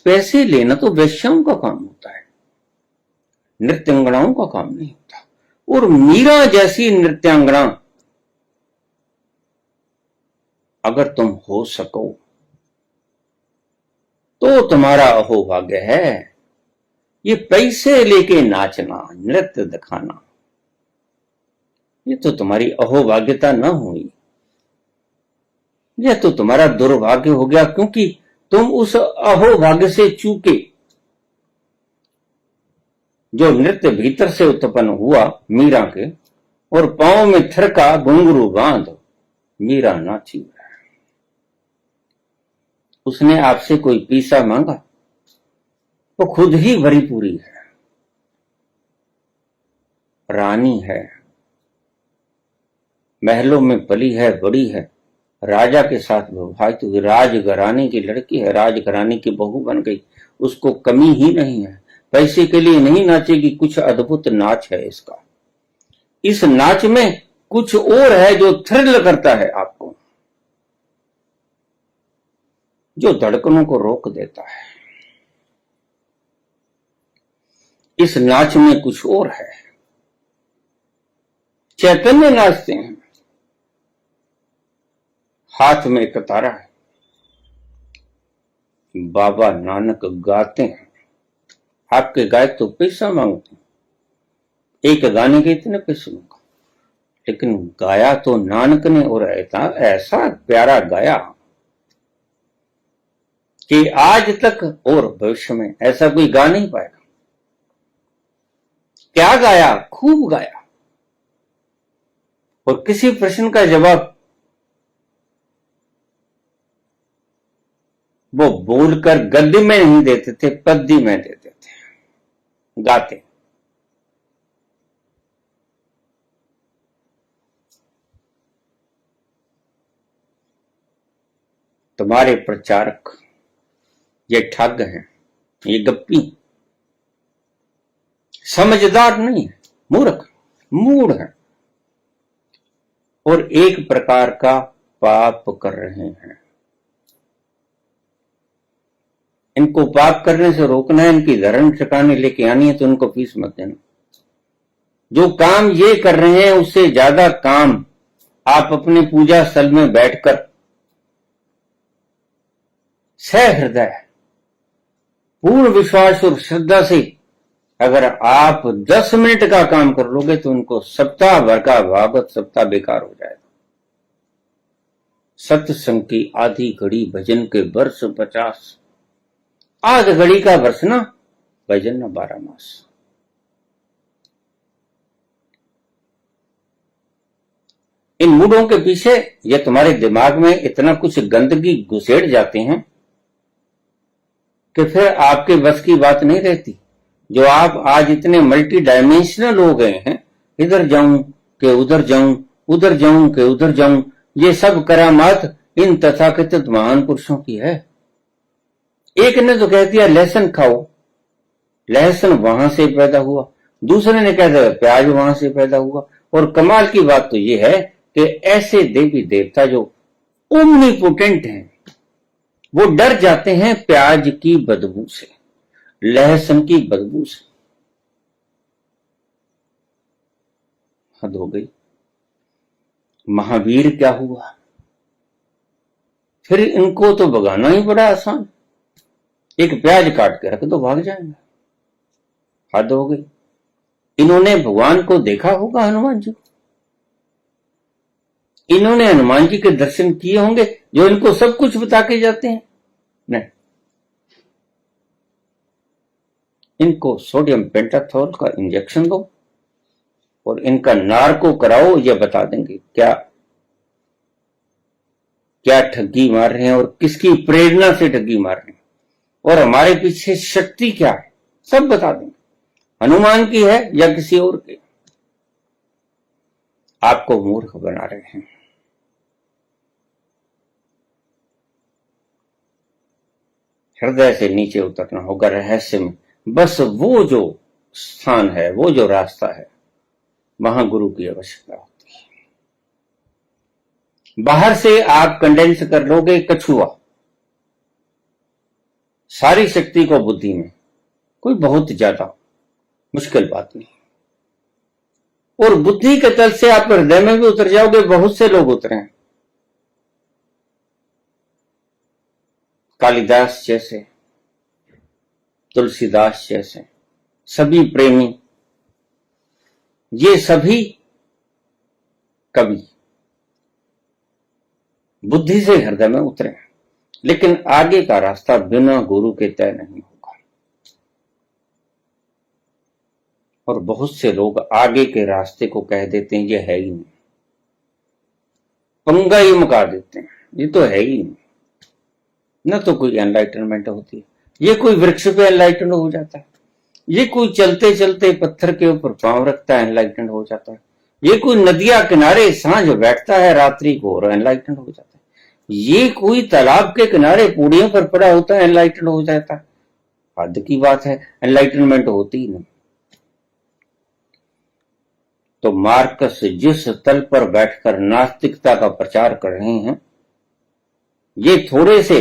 पैसे लेना तो वेश्याओं का काम होता है, नृत्यांगनाओं का काम नहीं होता। और मीरा जैसी नृत्यांगना अगर तुम हो सको तो तुम्हारा अहोभाग्य है। ये पैसे लेके नाचना, नृत्य दिखाना, ये तो तुम्हारी अहोभाग्यता न हुई, यह तो तुम्हारा दुर्भाग्य हो गया, क्योंकि तुम उस अहोभाग्य से चूके। जो नृत्य भीतर से उत्पन्न हुआ मीरा के, और पांव में थरका घुंघरू बांध मीरा नाची। उसने आपसे कोई पैसा मांगा? वो खुद ही भरी पूरी है, रानी है, महलों में पली है, बड़ी है, राजा के साथ विवाहित हुई, राजघराने की लड़की है, राजघराने की बहू बन गई, उसको कमी ही नहीं है। पैसे के लिए नहीं नाचेगी, कुछ अद्भुत नाच है इसका। इस नाच में कुछ और है जो थ्रिल करता है आपको, जो धड़कनों को रोक देता है। इस नाच में कुछ और है। चैतन्य नाचते हैं, हाथ में एक तारा है, बाबा नानक गाते हैं। आपके गायक तो पैसा मांगते हैं, एक गाने के इतने पैसे मांगा, लेकिन गाया तो नानक ने, और ऐसा प्यारा गाया कि आज तक और भविष्य में ऐसा कोई गा नहीं पाएगा। क्या गाया? खूब गाया। और किसी प्रश्न का जवाब वो बोलकर गद्य में नहीं देते थे, पद्य में देते थे, गाते। तुम्हारे प्रचारक ये ठग हैं, ये गप्पी, समझदार नहीं है, मूर्ख मूढ़ है और एक प्रकार का पाप कर रहे हैं। इनको पाप करने से रोकना है, इनकी धर्म ठिकाने लेके आनी है, तो इनको फीस मत देना। जो काम ये कर रहे हैं उससे ज्यादा काम आप अपने पूजा स्थल में बैठकर सहृदय पूर्ण विश्वास और श्रद्धा से अगर आप 10 मिनट का काम कर लोगे तो उनको सप्ताह भर का भागवत सप्ताह बेकार हो जाएगा। सत्संग की आधी घड़ी भजन के वर्ष 50, आध घड़ी का वर्ष ना भजन ना 12 मास। इन मूडों के पीछे ये तुम्हारे दिमाग में इतना कुछ गंदगी घुसेड़ जाते हैं कि फिर आपके बस की बात नहीं रहती। जो आप आज इतने मल्टी डायमेंशनल हो गए हैं, इधर जाऊं कि उधर जाऊं, उधर जाऊं कि उधर जाऊं, ये सब करामात इन तथाकथित महान पुरुषों की है। एक ने तो कह दिया लहसुन खाओ, लहसुन वहां से पैदा हुआ, दूसरे ने कह दिया प्याज वहां से पैदा हुआ। और कमाल की बात तो ये है कि ऐसे देवी देवता जो ओमनीपोटेंट हैं वो डर जाते हैं प्याज की बदबू से, लहसुन की बदबू से। हद हो गई। महावीर क्या हुआ, फिर इनको तो भगाना ही बड़ा आसान, एक प्याज काट के रख दो भाग जाएंगे। हद हो गई। इन्होंने भगवान को देखा होगा, हनुमान जी, इन्होंने हनुमान जी के दर्शन किए होंगे जो इनको सब कुछ बता के जाते हैं? नहीं, इनको सोडियम पेंटाथॉल का इंजेक्शन दो और इनका नार्को कराओ, ये बता देंगे क्या क्या ठगी मार रहे हैं और किसकी प्रेरणा से ठगी मार रहे हैं और हमारे पीछे शक्ति क्या है, सब बता देंगे। हनुमान की है या किसी और की। आपको मूर्ख बना रहे हैं। हृदय से नीचे उतरना होगा रहस्य में। बस वो जो स्थान है, वो जो रास्ता है, वहां गुरु की आवश्यकता होती है। बाहर से आप कंडेंस कर लोगे कछुआ, सारी शक्ति को बुद्धि में, कोई बहुत ज्यादा मुश्किल बात नहीं। और बुद्धि के तल से आप हृदय में भी उतर जाओगे, बहुत से लोग उतरे हैं। कालिदास जैसे, तुलसीदास जैसे सभी प्रेमी, ये सभी कवि बुद्धि से हृदय में उतरे हैं, लेकिन आगे का रास्ता बिना गुरु के तय नहीं होगा। और बहुत से लोग आगे के रास्ते को कह देते हैं ये है ही नहीं, पंगा ही मुका देते हैं, ये तो है ही नहीं, न तो कोई एनलाइटनमेंट होती है, ये कोई वृक्ष पे एनलाइटन हो जाता है, ये कोई चलते चलते पत्थर के ऊपर पांव रखता है एनलाइटन हो जाता है, ये कोई नदिया किनारे सांझ बैठता है रात्रि को और एनलाइटन हो जाता है, ये कोई तालाब के किनारे पूड़ियों पर पड़ा होता है एनलाइटन हो जाता है। हद की बात है, एनलाइटनमेंट होती ही नहीं। तो मार्कस जिस तल पर बैठकर नास्तिकता का प्रचार कर रहे हैं, ये थोड़े से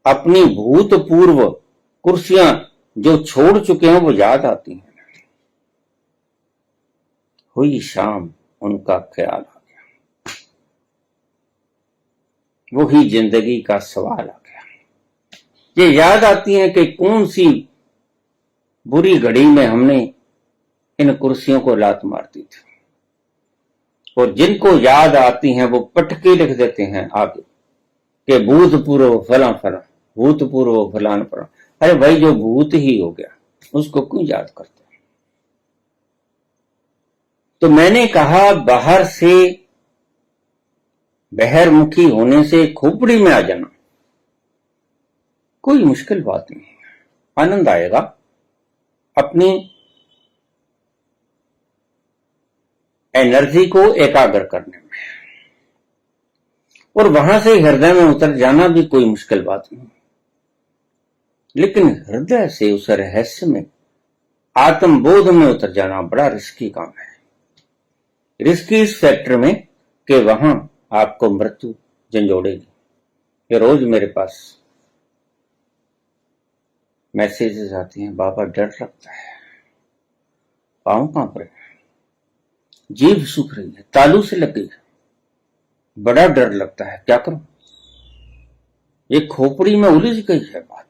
अपनी भूतपूर्व कुर्सियां जो छोड़ चुके हैं वो याद आती हैं। हुई शाम उनका ख्याल आ गया, वही जिंदगी का सवाल आ गया। ये याद आती है कि कौन सी बुरी घड़ी में हमने इन कुर्सियों को लात मार दी थी। और जिनको याद आती हैं वो पटके लिख देते हैं आगे कि भूतपूर्व फला फला, भूतपूर्व फलान फला। अरे भाई, जो भूत ही हो गया उसको क्यों याद करते? तो मैंने कहा बाहर से बहिर्मुखी होने से खोपड़ी में आ जाना कोई मुश्किल बात नहीं है, आनंद आएगा अपनी एनर्जी को एकाग्र करने में। और वहां से हृदय में उतर जाना भी कोई मुश्किल बात नहीं, लेकिन हृदय से उस रहस्य में, आत्मबोध में उतर जाना बड़ा रिस्की काम है। रिस्की इस फैक्टर में कि वहां आपको मृत्यु झंझोड़ेगी। ये रोज मेरे पास मैसेजेस आती हैं, बाबा डर लगता है, पांव कांप रहे हैं, जीभ सूख रही है, तालू से लग गई है, बड़ा डर लगता है, क्या करूं? ये खोपड़ी में उलझ गई है बात,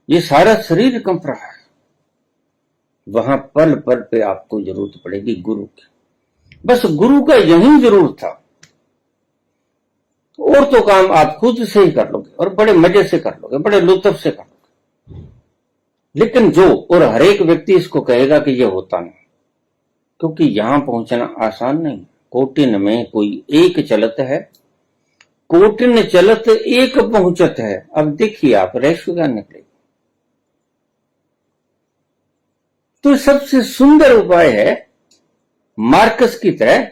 ये सारा शरीर कंप रहा है। वहां पल पल पे आपको जरूरत पड़ेगी गुरु की। बस गुरु का यही जरूरत था, और तो काम आप खुद से ही कर लोगे और बड़े मजे से कर लोगे, बड़े लुत्फ से कर लोगे। लेकिन जो और हर एक व्यक्ति इसको कहेगा कि ये होता नहीं, क्योंकि यहां पहुंचना आसान नहीं। कोटिन में कोई एक चलत है, कोटिन चलत एक पहुंचत है। अब देखिए आप रेशुगा निकले। तो सबसे सुंदर उपाय है मार्कस की तरह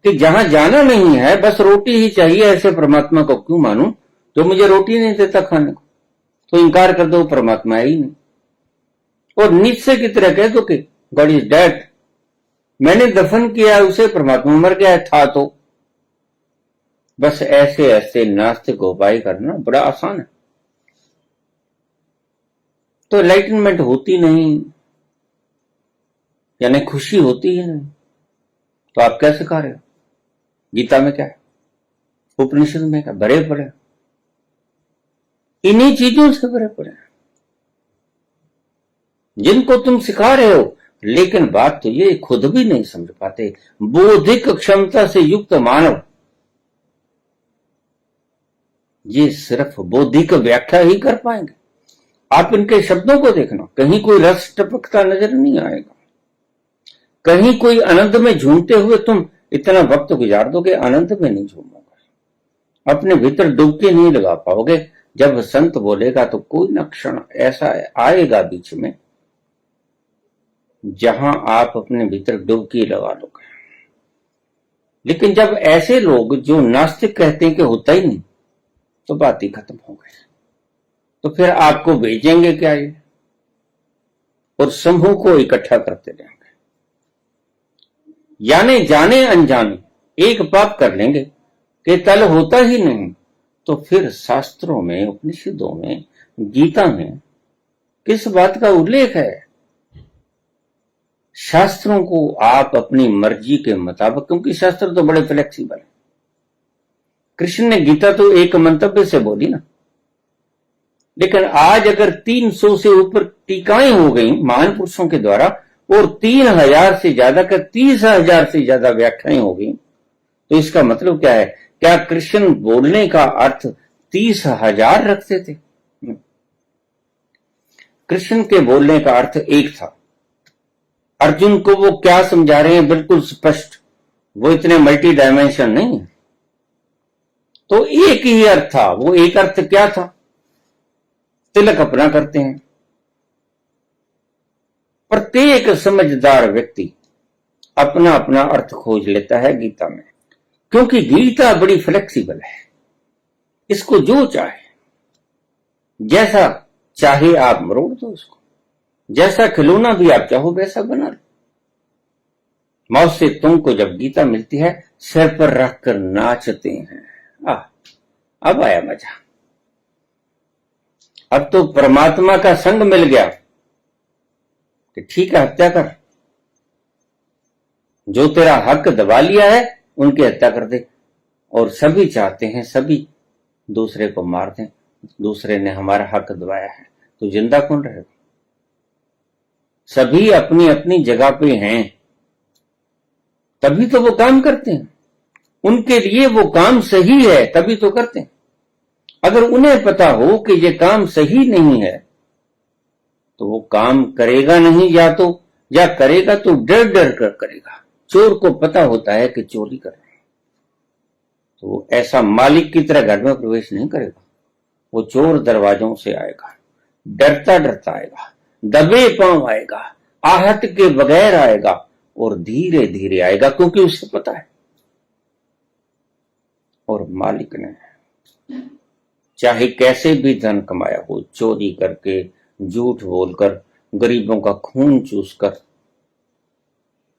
कि जहां जाना नहीं है, बस रोटी ही चाहिए, ऐसे परमात्मा को क्यों मानूं जो मुझे रोटी नहीं देता खाने को? तो इंकार कर दो, परमात्मा है ही नहीं। और नीचे की तरह कह दो कि गॉड इज डेड, मैंने दफन किया उसे, परमात्मा मर गया था। तो बस ऐसे ऐसे नास्तिक उपाय करना बड़ा आसान है। तो एनलाइटनमेंट होती नहीं, यानी खुशी होती ही नहीं। तो आप क्या सिखा रहे हो? गीता में क्या है, उपनिषद में क्या? भरे पड़े इन्हीं चीजों से भरे पड़े जिनको तुम सिखा रहे हो। लेकिन बात तो ये खुद भी नहीं समझ पाते। बौद्धिक क्षमता से युक्त मानव ये सिर्फ बौद्धिक व्याख्या ही कर पाएंगे। आप इनके शब्दों को देखना, कहीं कोई रस टपकता नजर नहीं आएगा, कहीं कोई आनंद में झूमते हुए तुम इतना वक्त गुजार दोगे, आनंद में नहीं झूमोगे, अपने भीतर डुबकी नहीं लगा पाओगे। जब संत बोलेगा तो कोई न क्षण ऐसा आएगा बीच में जहां आप अपने भीतर डुबकी लगा लोगे। लेकिन जब ऐसे लोग जो नास्तिक कहते हैं कि होता ही नहीं, तो बात ही खत्म हो गई। तो फिर आपको भेजेंगे क्या ये? और समूह को इकट्ठा करते रहेंगे, यानी जाने अनजाने एक पाप कर लेंगे कि कल होता ही नहीं। तो फिर शास्त्रों में, उपनिषदों में, गीता में किस बात का उल्लेख है? शास्त्रों को आप अपनी मर्जी के मुताबिक, क्योंकि शास्त्र तो बड़े फ्लेक्सिबल है। कृष्ण ने गीता तो एक मंतव्य से बोली ना, लेकिन आज अगर 300 से ऊपर टीकाएं हो गई महान पुरुषों के द्वारा और 3000 से ज्यादा का 30,000 से ज्यादा व्याख्याएं हो गई, तो इसका मतलब क्या है? क्या कृष्ण बोलने का अर्थ 30,000 रखते थे? कृष्ण के बोलने का अर्थ एक था। अर्जुन को वो क्या समझा रहे हैं बिल्कुल स्पष्ट, वो इतने मल्टी डायमेंशन नहीं है। तो एक ही अर्थ था। वो एक अर्थ क्या था? तिलक अपना करते हैं। प्रत्येक समझदार व्यक्ति अपना अपना अर्थ खोज लेता है गीता में, क्योंकि गीता बड़ी फ्लेक्सिबल है। इसको जो चाहे, जैसा चाहे आप मरोड़ दो उसको, जैसा खिलौना भी आप चाहो वैसा बना लो। मौत से तुमको जब गीता मिलती है, सिर पर रखकर नाचते हैं। अब आया मजा। अब तो परमात्मा का संग मिल गया कि ठीक है, हत्या कर, जो तेरा हक दबा लिया है उनकी हत्या कर दे। और सभी चाहते हैं सभी दूसरे को मार दें, दूसरे ने हमारा हक दबाया है, तो जिंदा कौन रहेगा? सभी अपनी अपनी जगह पे हैं, तभी तो वो काम करते हैं। उनके लिए वो काम सही है, तभी तो करते हैं। अगर उन्हें पता हो कि ये काम सही नहीं है, तो वो काम करेगा नहीं, या करेगा तो डर डर कर करेगा। चोर को पता होता है कि चोरी कर रहे हैं, तो वो ऐसा मालिक की तरह घर में प्रवेश नहीं करेगा। वो चोर दरवाजों से आएगा, डरता डरता आएगा, दबे पांव आएगा, आहट के बगैर आएगा और धीरे धीरे आएगा, क्योंकि उसे पता है और मालिक ने चाहे कैसे भी धन कमाया हो, चोरी करके, झूठ बोलकर, गरीबों का खून चूसकर,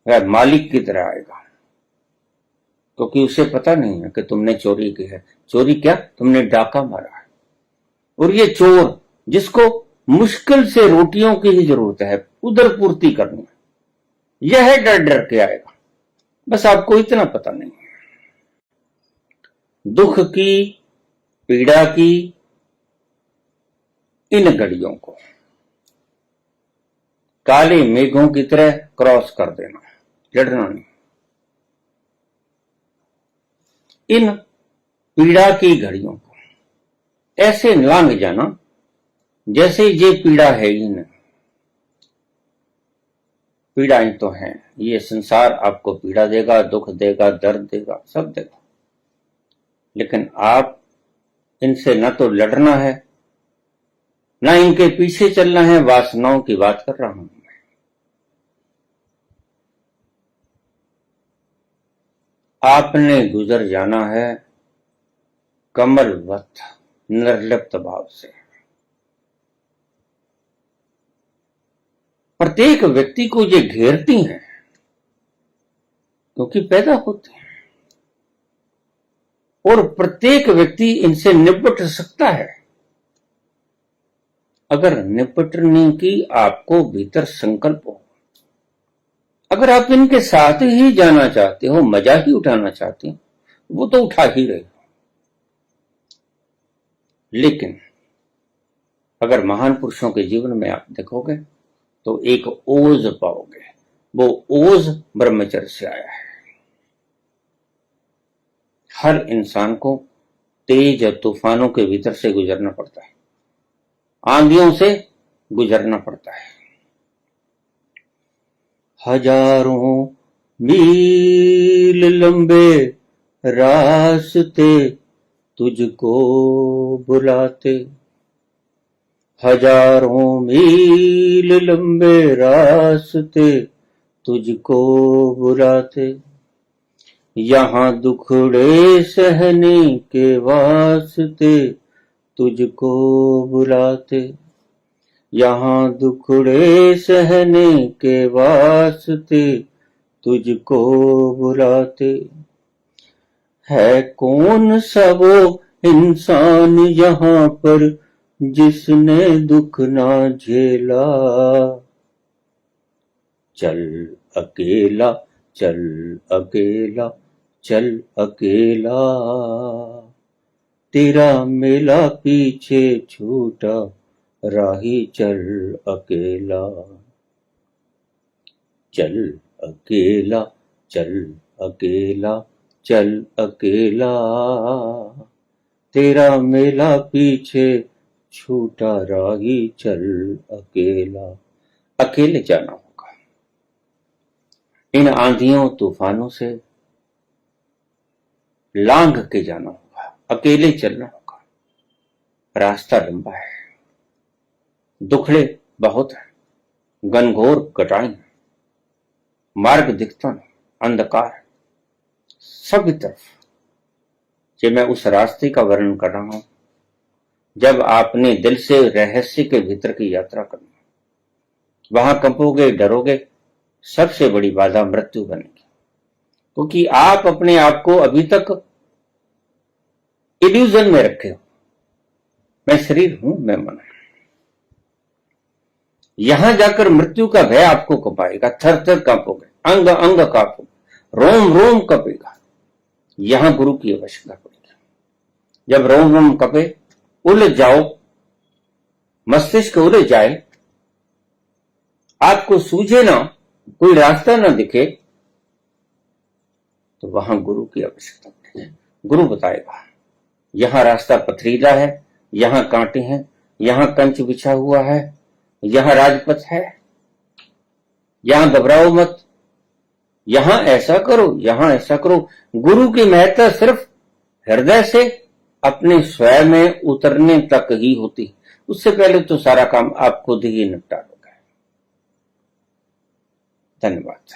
वह मालिक की तरह आएगा, क्योंकि उसे पता नहीं है कि तुमने चोरी की है। चोरी क्या, तुमने डाका मारा है। और ये चोर जिसको मुश्किल से रोटियों की ही जरूरत है, उधर पूर्ति करनी, यह डर डर के आएगा। बस आपको इतना पता नहीं है। दुख की, पीड़ा की इन घड़ियों को काले मेघों की तरह क्रॉस कर देना, लड़ना नहीं। इन पीड़ा की घड़ियों को ऐसे लांग जाना जैसे ये पीड़ा है ही नहीं। पीड़ाएं तो हैं, ये संसार आपको पीड़ा देगा, दुख देगा, दर्द देगा, सब देगा, लेकिन आप इनसे न तो लड़ना है, न इनके पीछे चलना है। वासनाओं की बात कर रहा हूं मैं। आपने गुजर जाना है कमलवत निर्लिप्त भाव से। प्रत्येक व्यक्ति को ये घेरती हैं, क्योंकि पैदा होते हैं, और प्रत्येक व्यक्ति इनसे निपट सकता है अगर निपटने की आपको भीतर संकल्प हो। अगर आप इनके साथ ही जाना चाहते हो, मजा ही उठाना चाहते हो, वो तो उठा ही रहे हो। लेकिन अगर महान पुरुषों के जीवन में आप देखोगे तो एक ओज पाओगे। वो ओज ब्रह्मचर्य से आया है। हर इंसान को तेज तूफानों के भीतर से गुजरना पड़ता है, आंधियों से गुजरना पड़ता है। हजारों मील लंबे रास्ते तुझको बुलाते, हजारों मील लंबे रास्ते तुझको बुलाते, यहाँ दुखड़े सहने के वास्ते तुझको बुलाते, यहाँ दुखड़े सहने के वास्ते तुझको बुलाते। है कौन सा वो इंसान यहाँ पर जिसने दुख ना झेला, चल अकेला, चल अकेला, चल अकेला, तेरा मेला पीछे छूटा, राही चल अकेला, चल अकेला, चल अकेला, चल अकेला, तेरा मेला पीछे छूटा, राही चल अकेला। अकेले जाना होगा, इन आंधियों तूफानों से लांघ के जाना होगा, अकेले चलना होगा। रास्ता लंबा है, दुखड़े बहुत हैं, घनघोर कटाई, मार्ग दिखता नहीं, अंधकार सभी तरफ। ये मैं उस रास्ते का वर्णन कर रहा हूं जब आपने दिल से रहस्य के भीतर की यात्रा करनी, वहां कंपोगे, डरोगे, सबसे बड़ी बाधा मृत्यु बनेगी, क्योंकि आप अपने आप को अभी तक इल्यूजन में रखे हो। मैं शरीर हूं, मैं मन हूं। यहां जाकर मृत्यु का भय आपको कंपाएगा, थर थर कांपोगे, अंग अंग कांपोगे, रोम रोम कपेगा। यहां गुरु की आवश्यकता पड़ेगी। जब रोम रोम कपे, उलझ जाओ, मस्तिष्क उलझ जाए, आपको सूझे ना, कोई रास्ता ना दिखे, तो वहां गुरु की आवश्यकता पड़ेगी। गुरु बताएगा यहां रास्ता पथरीला है, यहां कांटे हैं, यहां कंच बिछा हुआ है, यहां राजपथ है, यहां घबराओ मत, यहां ऐसा करो, यहां ऐसा करो। गुरु की महत्ता सिर्फ हृदय से अपने स्वयं में उतरने तक ही होती, उससे पहले तो सारा काम आप खुद ही निपटा लोगे। धन्यवाद।